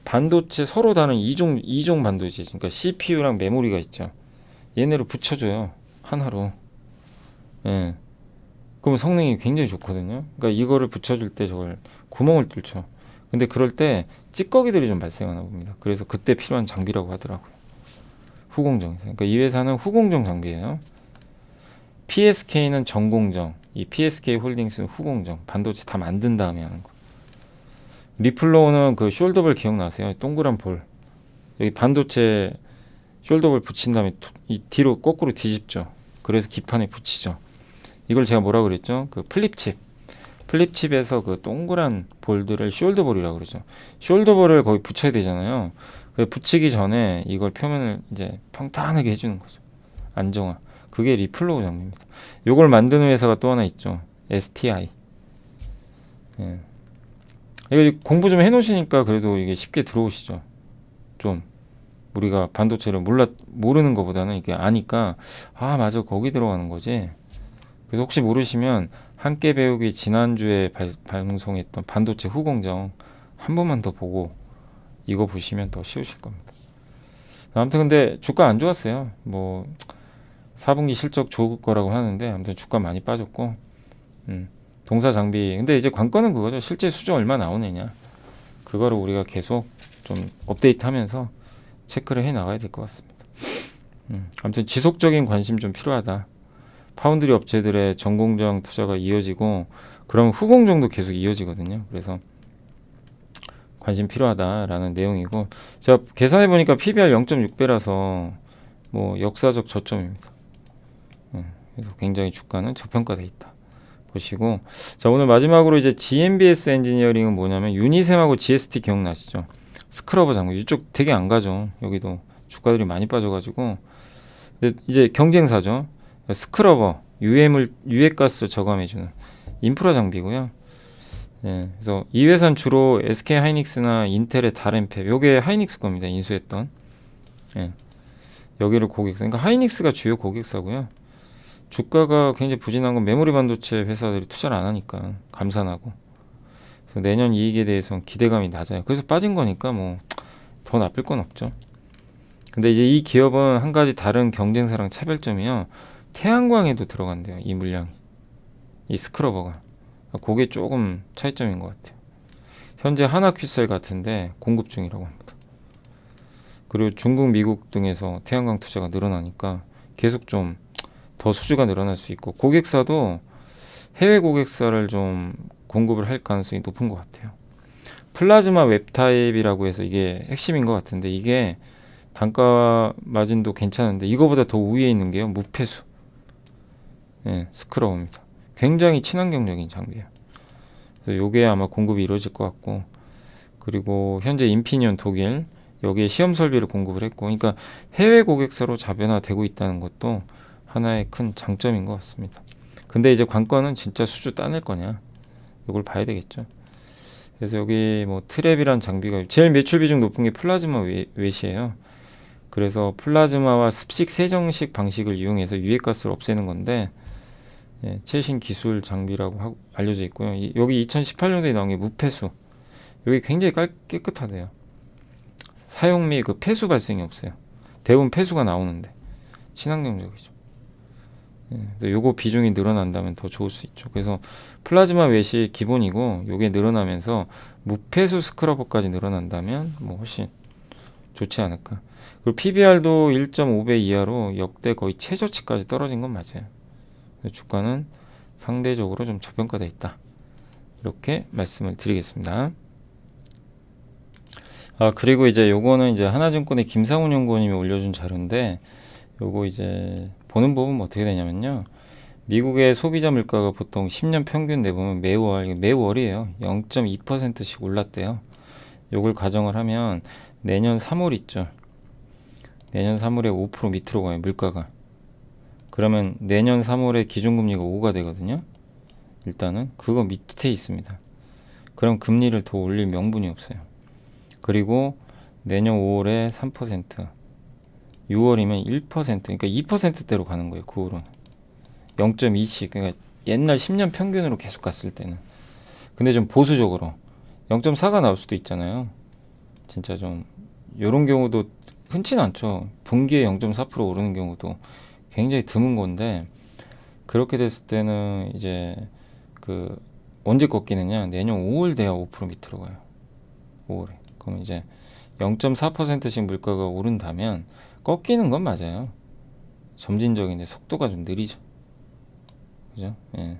반도체 서로 다른 이종 반도체. 그러니까 CPU랑 메모리가 있죠. 얘네를 붙여줘요. 하나로. 예. 그럼 성능이 굉장히 좋거든요. 그러니까 이거를 붙여줄 때 저걸 구멍을 뚫죠. 근데 그럴 때 찌꺼기들이 좀 발생하나 봅니다. 그래서 그때 필요한 장비라고 하더라고요. 후공정에서. 그러니까 이 회사는 후공정 장비예요. PSK는 전공정. 이 PSK 홀딩스는 후공정. 반도체 다 만든 다음에 하는 거. 리플로우는 그 숄더볼 기억나세요? 동그란 볼. 여기 반도체 숄더볼 붙인 다음에 이 뒤로 거꾸로 뒤집죠. 그래서 기판에 붙이죠. 이걸 제가 뭐라 그랬죠? 그 플립칩. 플립칩에서 그 동그란 볼들을 숄더볼이라고 그러죠. 숄더볼을 거기 붙여야 되잖아요. 붙이기 전에 이걸 표면을 이제 평탄하게 해주는 거죠. 안정화. 그게 리플로우 장비입니다. 요걸 만드는 회사가 또 하나 있죠. STI. 예. 이거 공부 좀 해놓으시니까 그래도 이게 쉽게 들어오시죠. 좀 우리가 반도체를 모르는 것보다는 이게 아니까 아 맞아 거기 들어가는 거지. 그래서 혹시 모르시면 함께 배우기 지난주에 방송했던 반도체 후공정 한 번만 더 보고 이거 보시면 더 쉬우실 겁니다. 아무튼 근데 주가 안 좋았어요. 뭐 4분기 실적 좋을 거라고 하는데 아무튼 주가 많이 빠졌고 동사 장비. 근데 이제 관건은 그거죠. 실제 수주 얼마 나오느냐. 그거를 우리가 계속 좀 업데이트하면서 체크를 해 나가야 될 것 같습니다. 아무튼 지속적인 관심 좀 필요하다. 파운드리 업체들의 전공정 투자가 이어지고 그럼 후공정도 계속 이어지거든요. 그래서 관심 필요하다라는 내용이고 제가 계산해 보니까 PBR 0.6배라서 뭐 역사적 저점입니다. 그래서 굉장히 주가는 저평가돼 있다. 보시고 자 오늘 마지막으로 이제 GMBS 엔지니어링은 뭐냐면 유니셈하고 GST 기억나시죠? 스크러버 장비 이쪽 되게 안 가죠. 여기도 주가들이 많이 빠져가지고 근데 이제 경쟁사죠. 스크러버 유해가스 저감해주는 인프라 장비고요. 네, 그래서 이 회사는 주로 SK 하이닉스나 인텔의 다렌팹 요게 하이닉스 겁니다. 인수했던 여기를 고객사. 그러니까 하이닉스가 주요 고객사고요. 주가가 굉장히 부진한 건 메모리 반도체 회사들이 투자를 안 하니까 감산하고. 그래서 내년 이익에 대해서는 기대감이 낮아요. 그래서 빠진 거니까 뭐 더 나쁠 건 없죠. 근데 이제 이 기업은 한 가지 다른 경쟁사랑 차별점이요. 태양광에도 들어간대요. 이 물량이. 이 스크러버가. 그게 조금 차이점인 것 같아요. 현재 하나큐셀 같은데 공급 중이라고 합니다. 그리고 중국, 미국 등에서 태양광 투자가 늘어나니까 계속 좀 더 수주가 늘어날 수 있고 고객사도 해외 고객사를 좀 공급을 할 가능성이 높은 것 같아요. 플라즈마 웹타입이라고 해서 이게 핵심인 것 같은데 이게 단가 마진도 괜찮은데 이거보다 더 우위에 있는 게요. 무폐수 스크러버입니다. 굉장히 친환경적인 장비예요. 그래서 요게 아마 공급이 이루어질 것 같고 그리고 현재 인피니온 독일 여기에 시험 설비를 공급을 했고 그러니까 해외 고객사로 자변화되고 있다는 것도 하나의 큰 장점인 것 같습니다. 근데 이제 관건은 진짜 수주 따낼 거냐 이걸 봐야 되겠죠. 그래서 여기 뭐 트랩이란 장비가 제일 매출 비중 높은 게 플라즈마 웹이에요. 그래서 플라즈마와 습식 세정식 방식을 이용해서 유해가스를 없애는 건데 최신 기술 장비라고 알려져 있고요. 여기 2018년도에 나온 게 무폐수. 여기 굉장히 깨끗하대요. 사용 및 그 폐수 발생이 없어요. 대부분 폐수가 나오는데 친환경적이죠. 그래서 요거 비중이 늘어난다면 더 좋을 수 있죠. 그래서 플라즈마 웹이 기본이고 요게 늘어나면서 무폐수 스크러버까지 늘어난다면 뭐 훨씬 좋지 않을까. 그리고 PBR도 1.5배 이하로 역대 거의 최저치까지 떨어진 건 맞아요. 주가는 상대적으로 좀 저평가되어 있다. 이렇게 말씀을 드리겠습니다. 그리고 이제 요거는 이제 하나증권의 김상훈 연구원님이 올려준 자료인데 요거 이제 보는 법은 어떻게 되냐면요. 미국의 소비자 물가가 보통 10년 평균 내보면 매월, 이게 매월이에요. 0.2%씩 올랐대요. 요걸 가정을 하면 내년 3월 있죠. 내년 3월에 5% 밑으로 가요, 물가가. 그러면 내년 3월에 기준금리가 5가 되거든요. 일단은 그거 밑에 있습니다. 그럼 금리를 더 올릴 명분이 없어요. 그리고 내년 5월에 3%, 6월이면 1%, 그러니까 2%대로 가는 거예요. 그 후로는 0.2씩, 그러니까 옛날 10년 평균으로 계속 갔을 때는. 근데 좀 보수적으로 0.4가 나올 수도 있잖아요. 진짜 좀 이런 경우도 흔치는 않죠. 분기에 0.4% 오르는 경우도 굉장히 드문 건데, 그렇게 됐을 때는 이제 그 언제 꺾이느냐, 내년 5월 돼야 5% 밑으로 가요. 5월에. 그럼 이제 0.4%씩 물가가 오른다면 꺾이는 건 맞아요. 점진적인데 속도가 좀 느리죠. 그죠? 예.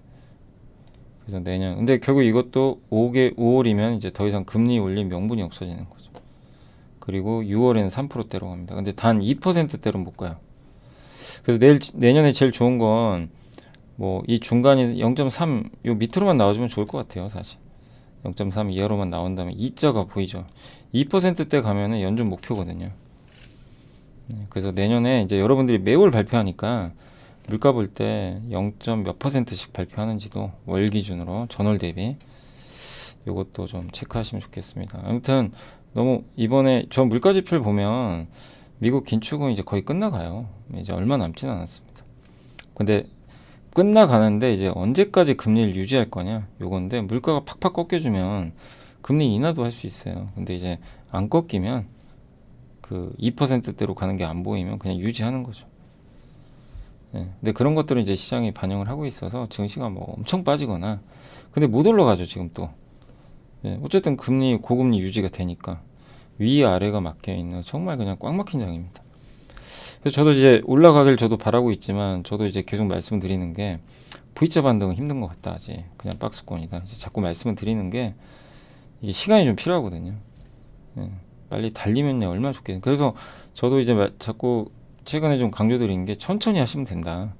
그래서 내년, 근데 결국 이것도 5월이면 이제 더 이상 금리 올릴 명분이 없어지는 거죠. 그리고 6월에는 3%대로 갑니다. 근데 단 2%대로 못 가요. 그래서 내년에 제일 좋은 건 뭐 이 중간이 0.3 요 밑으로만 나와주면 좋을 것 같아요. 사실 0.3 이하로만 나온다면 이자가 보이죠. 2%대 가면은 연준 목표거든요. 그래서 내년에 이제 여러분들이 매월 발표하니까 물가 볼 때 0. 몇 %씩 발표하는지도 월 기준으로 전월 대비 요것도 좀 체크하시면 좋겠습니다. 아무튼 너무 이번에 저 물가 지표를 보면 미국 긴축은 이제 거의 끝나가요. 이제 얼마 남지는 않았습니다. 근데 끝나가는데 이제 언제까지 금리를 유지할 거냐 요건데, 물가가 팍팍 꺾여주면 금리 인하도 할 수 있어요. 근데 이제 안 꺾이면 그 2%대로 가는 게 안 보이면 그냥 유지하는 거죠. 예. 근데 그런 것들은 이제 시장이 반영을 하고 있어서 증시가 뭐 엄청 빠지거나, 근데 못 올라가죠 지금 또. 예. 어쨌든 금리 고금리 유지가 되니까 위 아래가 막혀 있는 정말 그냥 꽉 막힌 장입니다. 그래서 저도 이제 올라가길 저도 바라고 있지만, 저도 이제 계속 말씀드리는 게 V자 반등은 힘든 것 같다. 아직 그냥 박스권이다. 이제 자꾸 말씀을 드리는 게 이게 시간이 좀 필요하거든요. 예. 빨리 달리면요 얼마나 좋겠어요. 그래서 저도 이제 자꾸 최근에 좀 강조드린 게 천천히 하시면 된다.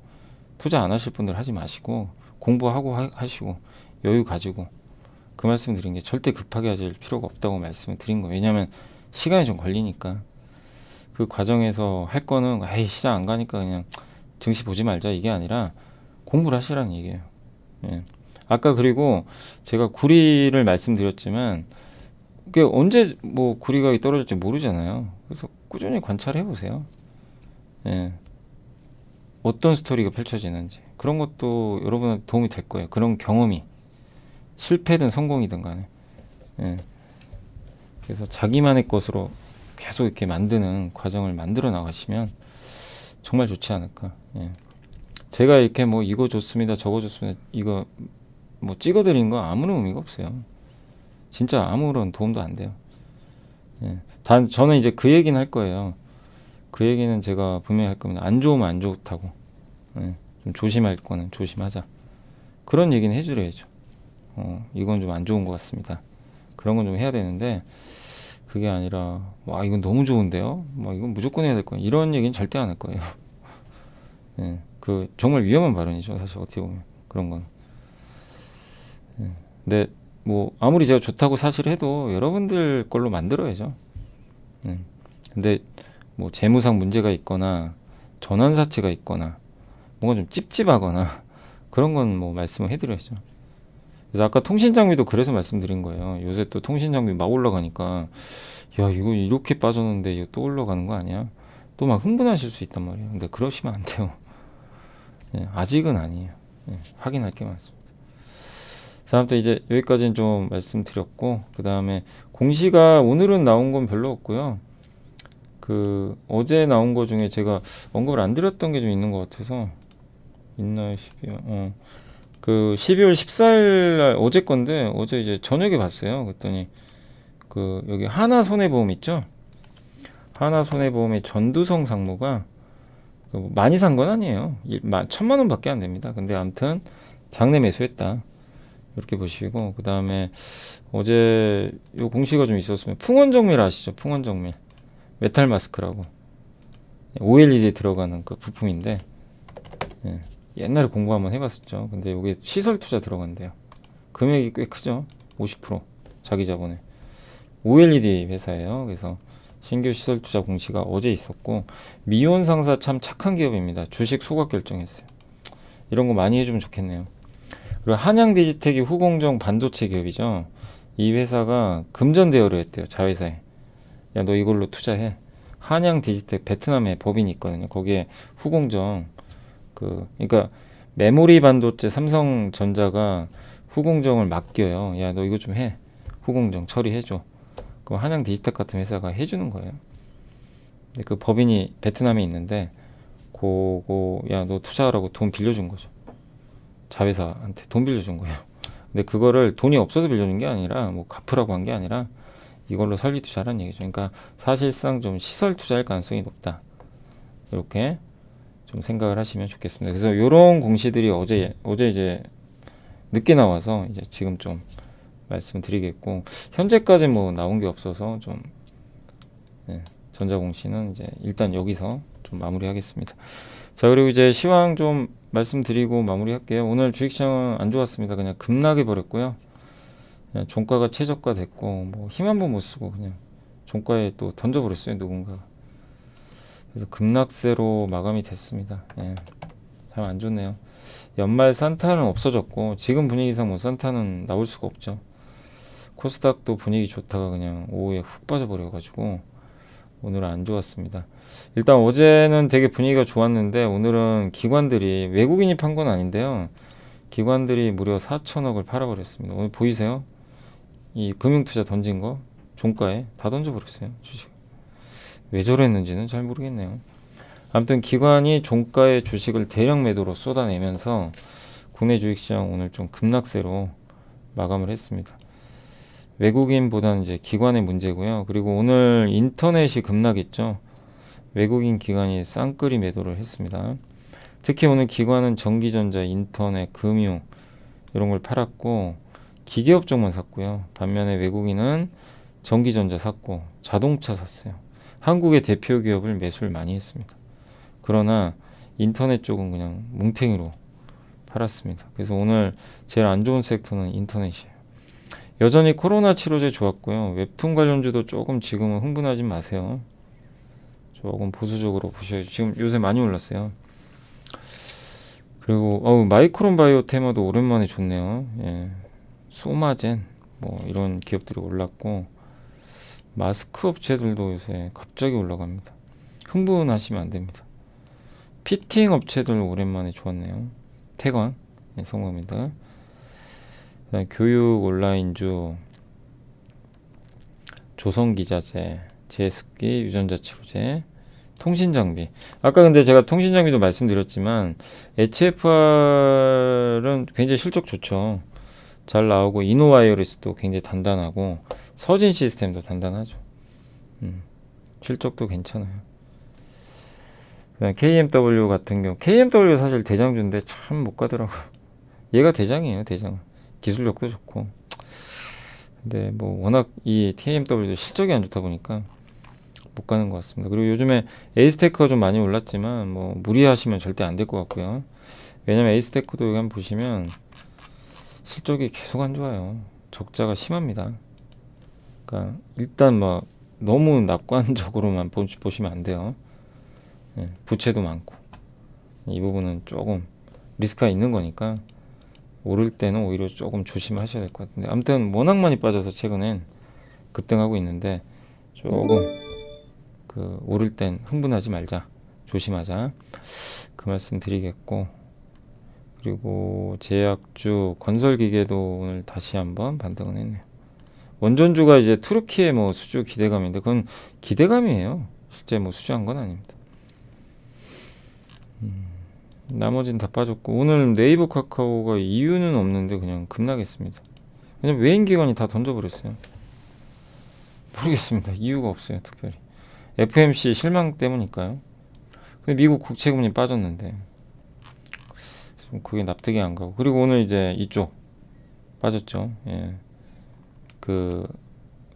투자 안 하실 분들 하지 마시고 공부하고 하시고 여유 가지고, 그 말씀 드린 게 절대 급하게 하실 필요가 없다고 말씀을 드린 거예요. 왜냐하면 시간이 좀 걸리니까. 그 과정에서 할 거는 에이 시장 안 가니까 그냥 증시 보지 말자 이게 아니라 공부를 하시라는 얘기예요. 예. 아까 그리고 제가 구리를 말씀드렸지만 그게 언제 뭐 구리가 떨어질지 모르잖아요. 그래서 꾸준히 관찰해 보세요. 예. 어떤 스토리가 펼쳐지는지 그런 것도 여러분한테 도움이 될 거예요. 그런 경험이 실패든 성공이든 간에. 예. 그래서 자기만의 것으로 계속 이렇게 만드는 과정을 만들어 나가시면 정말 좋지 않을까. 예. 제가 이렇게 뭐 이거 좋습니다 저거 좋습니다 이거 뭐 찍어드린 거 아무런 의미가 없어요. 진짜 아무런 도움도 안 돼요. 예. 단 저는 이제 그 얘기는 할 거예요. 그 얘기는 제가 분명히 할 겁니다. 안 좋으면 안 좋다고. 예. 좀 조심할 거는 조심하자. 그런 얘기는 해드려야죠. 이건 좀 안 좋은 것 같습니다. 그런 건 좀 해야 되는데, 그게 아니라 와 이건 너무 좋은데요. 뭐 이건 무조건 해야 될 거예요. 이런 얘기는 절대 안 할 거예요. 예. 그 정말 위험한 발언이죠. 사실 어떻게 보면 그런 건. 예. 근데 뭐 아무리 제가 좋다고 사실 해도 여러분들 걸로 만들어야죠. 근데 뭐 재무상 문제가 있거나 전환사치가 있거나 뭔가 좀 찝찝하거나 그런 건 뭐 말씀을 해드려야죠. 그래서 아까 통신장비도 그래서 말씀드린 거예요. 요새 또 통신장비 막 올라가니까 야 이거 이렇게 빠졌는데 이거 또 올라가는 거 아니야? 또 막 흥분하실 수 있단 말이에요. 근데 그러시면 안 돼요. 예, 아직은 아니에요. 예, 확인할 게 많습니다. 다음부터 이제 여기까지는 좀 말씀드렸고, 그 다음에 공시가 오늘은 나온 건 별로 없고요. 그 어제 나온 거 중에 제가 언급을 안 드렸던 게 좀 있는 것 같아서 있나요? 12월 그 12월 14일 날 어제 건데, 어제 이제 저녁에 봤어요. 그랬더니 그 여기 하나손해보험 있죠? 하나손해보험의 전두성 상무가 많이 산 건 아니에요. 1,000만 원밖에 안 됩니다. 근데 아무튼 장내 매수했다. 이렇게 보시고, 그 다음에 어제 요 공시가 좀 있었으면 풍원정밀 아시죠? 풍원정밀 메탈 마스크라고 OLED에 들어가는 그 부품인데, 예. 옛날에 공부 한번 해봤었죠. 근데 이게 시설 투자 들어간대요. 금액이 꽤 크죠. 50% 자기 자본에. OLED 회사예요. 그래서 신규 시설 투자 공시가 어제 있었고, 미온 상사 참 착한 기업입니다. 주식 소각 결정했어요. 이런 거 많이 해주면 좋겠네요. 그리고 한양 디지텍이 후공정 반도체 기업이죠. 이 회사가 금전 대여를 했대요. 자회사에. 야, 너 이걸로 투자해. 한양 디지텍 베트남에 법인이 있거든요. 거기에 후공정 그러니까 메모리 반도체 삼성전자가 후공정을 맡겨요. 야, 너 이거 좀 해. 후공정 처리해줘. 그럼 한양 디지텍 같은 회사가 해주는 거예요. 근데 그 법인이 베트남에 있는데 그거 야, 너 투자하라고 돈 빌려준 거죠. 자회사한테 돈 빌려준 거예요. 근데 그거를 돈이 없어서 빌려준 게 아니라 뭐 갚으라고 한 게 아니라 이걸로 설비 투자라는 얘기죠. 그러니까 사실상 좀 시설 투자할 가능성이 높다. 이렇게 좀 생각을 하시면 좋겠습니다. 그래서 이런 공시들이 어제 이제 늦게 나와서 이제 지금 좀 말씀드리겠고, 현재까지 뭐 나온 게 없어서 좀 전자공시는 이제 일단 여기서 좀 마무리하겠습니다. 자, 그리고 이제 시황 좀 말씀드리고 마무리할게요. 오늘 주식시장은 안 좋았습니다. 그냥 급락해 버렸고요. 그냥 종가가 최저가 됐고 뭐 힘 한 번 못 쓰고 그냥 종가에 또 던져버렸어요, 누군가. 그래서 급락세로 마감이 됐습니다. 참 안 좋네요. 연말 산타는 없어졌고 지금 분위기상 뭐 산타는 나올 수가 없죠. 코스닥도 분위기 좋다가 그냥 오후에 훅 빠져버려가지고 오늘은 안 좋았습니다. 일단 어제는 되게 분위기가 좋았는데 오늘은 기관들이, 외국인이 판 건 아닌데요, 기관들이 무려 4천억을 팔아버렸습니다. 오늘 보이세요? 이 금융투자 던진 거 종가에 다 던져버렸어요. 주식. 왜 저랬는지는 잘 모르겠네요. 아무튼 기관이 종가에 주식을 대량 매도로 쏟아내면서 국내 주식시장 오늘 좀 급락세로 마감을 했습니다. 외국인보다는 이제 기관의 문제고요. 그리고 오늘 인터넷이 급락했죠. 외국인 기관이 쌍끌이 매도를 했습니다. 특히 오늘 기관은 전기전자, 인터넷, 금융 이런 걸 팔았고 기계업 쪽만 샀고요. 반면에 외국인은 전기전자 샀고 자동차 샀어요. 한국의 대표 기업을 매수를 많이 했습니다. 그러나 인터넷 쪽은 그냥 뭉탱이로 팔았습니다. 그래서 오늘 제일 안 좋은 섹터는 인터넷이에요. 여전히 코로나 치료제 좋았고요. 웹툰 관련주도 조금 지금은 흥분하지 마세요. 조금 보수적으로 보셔야죠. 지금 요새 많이 올랐어요. 그리고 마이크론 바이오 테마도 오랜만에 좋네요. 소마젠 뭐 이런 기업들이 올랐고, 마스크 업체들도 요새 갑자기 올라갑니다. 흥분하시면 안 됩니다. 피팅 업체들 오랜만에 좋았네요. 태광 성공입니다. 그다음 교육 온라인주, 조선기자재, 제습기, 유전자 치료제, 통신장비. 아까 근데 제가 통신장비도 말씀드렸지만 HFR은 굉장히 실적 좋죠. 잘 나오고 이노와이어리스도 굉장히 단단하고 서진 시스템도 단단하죠. 실적도 괜찮아요. 그다음 KMW 같은 경우, KMW 사실 대장주인데 참 못 가더라고요. 얘가 대장이에요, 대장. 기술력도 좋고. 근데 뭐 워낙 이 KMW도 실적이 안 좋다 보니까 못 가는 것 같습니다. 그리고 요즘에 에이스테크가 좀 많이 올랐지만 뭐 무리하시면 절대 안 될 것 같고요. 왜냐면 에이스테크도 여기 한번 보시면 실적이 계속 안 좋아요. 적자가 심합니다. 그러니까 일단 뭐 너무 낙관적으로만 보시면 안 돼요. 부채도 많고 이 부분은 조금 리스크가 있는 거니까 오를 때는 오히려 조금 조심하셔야 될 것 같은데, 아무튼 워낙 많이 빠져서 최근엔 급등하고 있는데 조금 오를 땐 흥분하지 말자, 조심하자, 그 말씀 드리겠고, 그리고 제약주, 건설기계도 오늘 다시 한번 반등을 했네요. 원전주가 이제 투르키의 뭐 수주 기대감인데 그건 기대감이에요. 실제 뭐 수주한 건 아닙니다. 나머지는 다 빠졌고, 오늘 네이버 카카오가 이유는 없는데 그냥 급락했습니다. 왜냐면 외인기관이 다 던져버렸어요. 모르겠습니다. 이유가 없어요, 특별히. FMC 실망 때문일까요? 근데 미국 국채금리 빠졌는데 좀 그게 납득이 안 가고, 그리고 오늘 이제 이쪽 빠졌죠. 그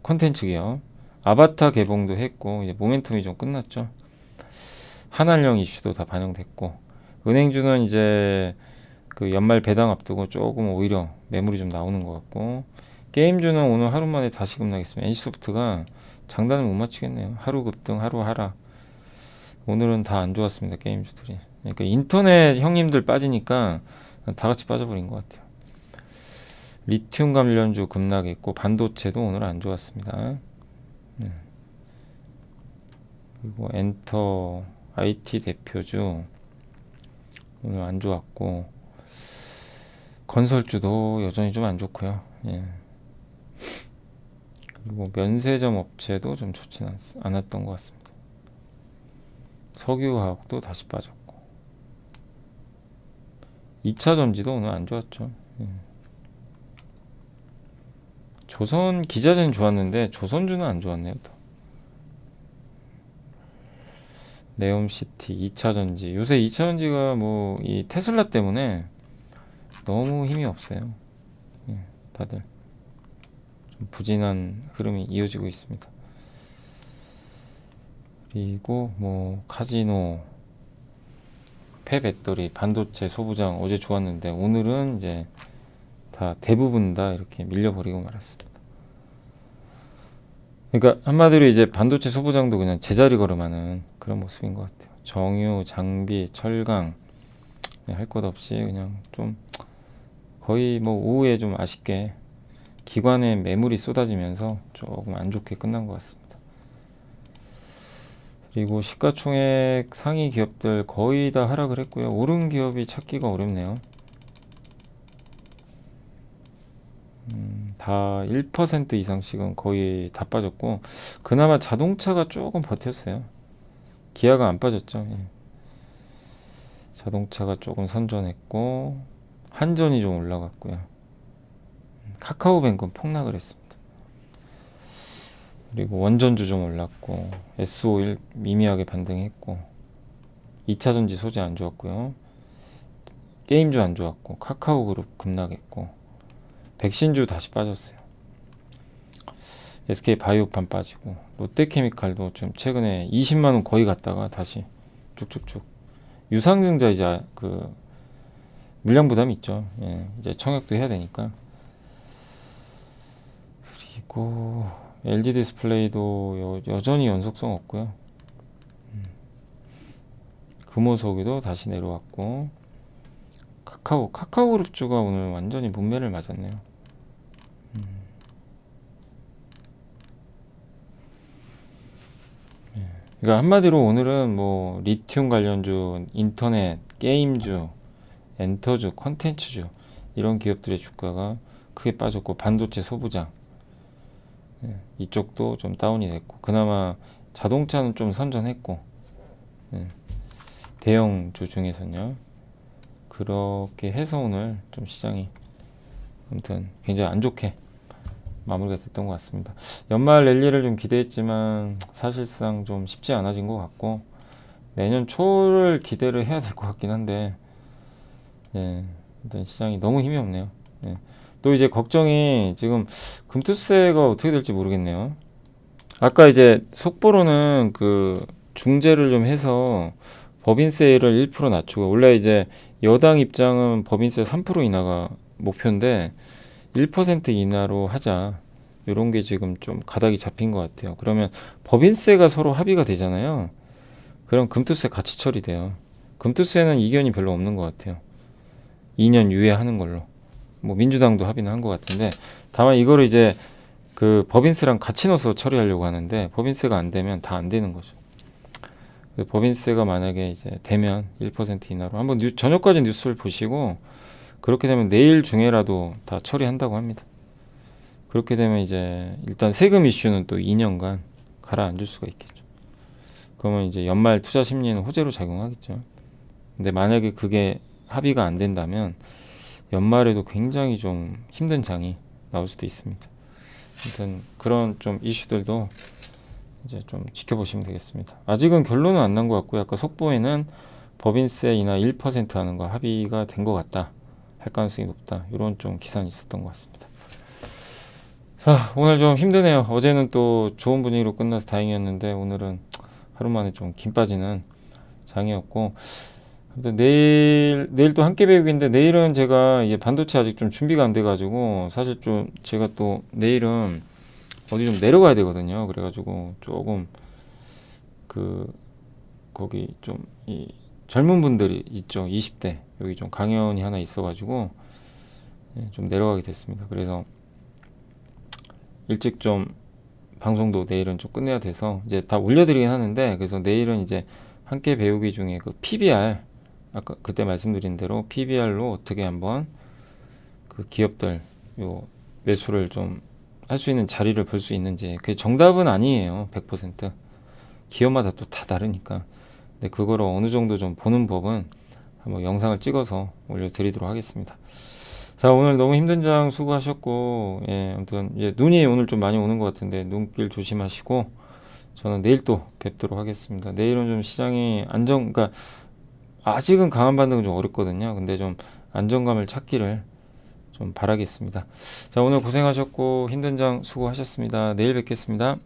컨텐츠 기업 아바타 개봉도 했고 이제 모멘텀이 좀 끝났죠. 한한령 이슈도 다 반영됐고, 은행주는 이제 그 연말 배당 앞두고 조금 오히려 매물이 좀 나오는 것 같고, 게임주는 오늘 하루 만에 다시 급락했습니다. NC소프트가 장단을 못 맞추겠네요. 하루 급등, 하루 하락. 오늘은 다 안 좋았습니다. 게임주들이. 그러니까 인터넷 형님들 빠지니까 다 같이 빠져버린 것 같아요. 리튬 관련주 급락했고 반도체도 오늘 안 좋았습니다. 그리고 엔터 IT 대표주 오늘 안 좋았고, 건설주도 여전히 좀 안 좋고요. 예. 그리고 면세점 업체도 좀 좋지는 않았던 것 같습니다. 석유화학도 다시 빠졌고, 2차전지도 오늘 안 좋았죠. 예. 조선 기자재는 좋았는데 조선주는 안 좋았네요. 또 네옴시티, 2차전지. 요새 2차전지가 뭐 이 테슬라 때문에 너무 힘이 없어요. 예, 다들 좀 부진한 흐름이 이어지고 있습니다. 그리고 뭐 카지노, 폐배터리, 반도체, 소부장 어제 좋았는데 오늘은 이제 다 대부분 다 이렇게 밀려버리고 말았습니다. 그러니까 한마디로 이제 반도체, 소부장도 그냥 제자리 걸음하는 그런 모습인 것 같아요. 정유, 장비, 철강 할 것 없이 그냥 좀 거의 뭐 오후에 좀 아쉽게 기관에 매물이 쏟아지면서 조금 안 좋게 끝난 것 같습니다. 그리고 시가총액 상위 기업들 거의 다 하락을 했고요. 오른 기업이 찾기가 어렵네요. 다 1% 이상씩은 거의 다 빠졌고, 그나마 자동차가 조금 버텼어요. 기아가 안 빠졌죠. 예. 자동차가 조금 선전했고, 한전이 좀 올라갔고요. 카카오뱅크는 폭락을 했습니다. 그리고 원전주 좀 올랐고, S51 미미하게 반등했고, 2차전지 소재 안 좋았고요. 게임주 안 좋았고, 카카오그룹 급락했고, 백신주 다시 빠졌어요. SK바이오팜 빠지고, 롯데케미칼도 좀 최근에 20만원 거의 갔다가 다시 쭉쭉쭉. 유상증자 이제 그 물량 부담이 있죠. 예, 이제 청약도 해야 되니까. 그리고 LG 디스플레이도 여전히 연속성 없고요. 금호석유도 다시 내려왔고, 카카오그룹주가 오늘 완전히 문매를 맞았네요. 그러니까 한마디로 오늘은 뭐 리튬 관련주, 인터넷, 게임주, 엔터주, 컨텐츠주 이런 기업들의 주가가 크게 빠졌고, 반도체, 소부장 이쪽도 좀 다운이 됐고, 그나마 자동차는 좀 선전했고, 대형주 중에서는요. 그렇게 해서 오늘 좀 시장이 아무튼 굉장히 안 좋게 마무리가 됐던 것 같습니다. 연말 랠리를 좀 기대했지만 사실상 좀 쉽지 않아진 것 같고, 내년 초를 기대를 해야 될 것 같긴 한데, 예, 일단 시장이 너무 힘이 없네요. 예. 또 이제 걱정이 지금 금투세가 어떻게 될지 모르겠네요. 아까 이제 속보로는 그 중재를 좀 해서 법인세를 1% 낮추고, 원래 이제 여당 입장은 법인세 3% 인하가 목표인데 1% 인하로 하자, 이런 게 지금 좀 가닥이 잡힌 것 같아요. 그러면 법인세가 서로 합의가 되잖아요. 그럼 금투세 같이 처리돼요. 금투세는 이견이 별로 없는 것 같아요. 2년 유예하는 걸로. 뭐 민주당도 합의는 한 것 같은데, 다만 이거를 이제 그 법인세랑 같이 넣어서 처리하려고 하는데, 법인세가 안 되면 다 안 되는 거죠. 법인세가 만약에 이제 되면 1% 인하로 한번 저녁까지 뉴스를 보시고, 그렇게 되면 내일 중에라도 다 처리한다고 합니다. 그렇게 되면 이제 일단 세금 이슈는 또 2년간 가라앉을 수가 있겠죠. 그러면 이제 연말 투자 심리는 호재로 작용하겠죠. 근데 만약에 그게 합의가 안 된다면 연말에도 굉장히 좀 힘든 장이 나올 수도 있습니다. 아무튼 그런 좀 이슈들도 이제 좀 지켜보시면 되겠습니다. 아직은 결론은 안 난 것 같고요. 아까 속보에는 법인세 인하 1% 하는 거 합의가 된 것 같다, 할 가능성이 높다, 이런 좀 기사는 있었던 것 같습니다. 자, 오늘 좀 힘드네요. 어제는 또 좋은 분위기로 끝나서 다행이었는데 오늘은 하루 만에 좀 김 빠지는 장이었고, 근데 내일 또 함께 배우기인데, 내일은 제가 이게 반도체 아직 좀 준비가 안 돼가지고, 사실 좀 제가 또 내일은 어디 좀 내려가야 되거든요. 그래가지고 조금 그 거기 좀 이 젊은 분들이 있죠. 20대 여기 좀 강연이 하나 있어가지고 좀 내려가게 됐습니다. 그래서 일찍 좀 방송도 내일은 좀 끝내야 돼서 이제 다 올려드리긴 하는데, 그래서 내일은 이제 함께 배우기 중에 그 PBR, 아까 그때 말씀드린 대로 PBR로 어떻게 한번 그 기업들 요 매수를 좀 할 수 있는 자리를 볼 수 있는지, 그게 정답은 아니에요. 100% 기업마다 또 다 다르니까. 근데 그거를 어느 정도 좀 보는 법은 한번 영상을 찍어서 올려드리도록 하겠습니다. 자, 오늘 너무 힘든 장 수고하셨고, 예, 아무튼 이제 눈이 오늘 좀 많이 오는 것 같은데 눈길 조심하시고, 저는 내일 또 뵙도록 하겠습니다. 내일은 좀 시장이 그러니까 아직은 강한 반등은 좀 어렵거든요. 근데 좀 안정감을 찾기를 좀 바라겠습니다. 자, 오늘 고생하셨고 힘든 장 수고하셨습니다. 내일 뵙겠습니다.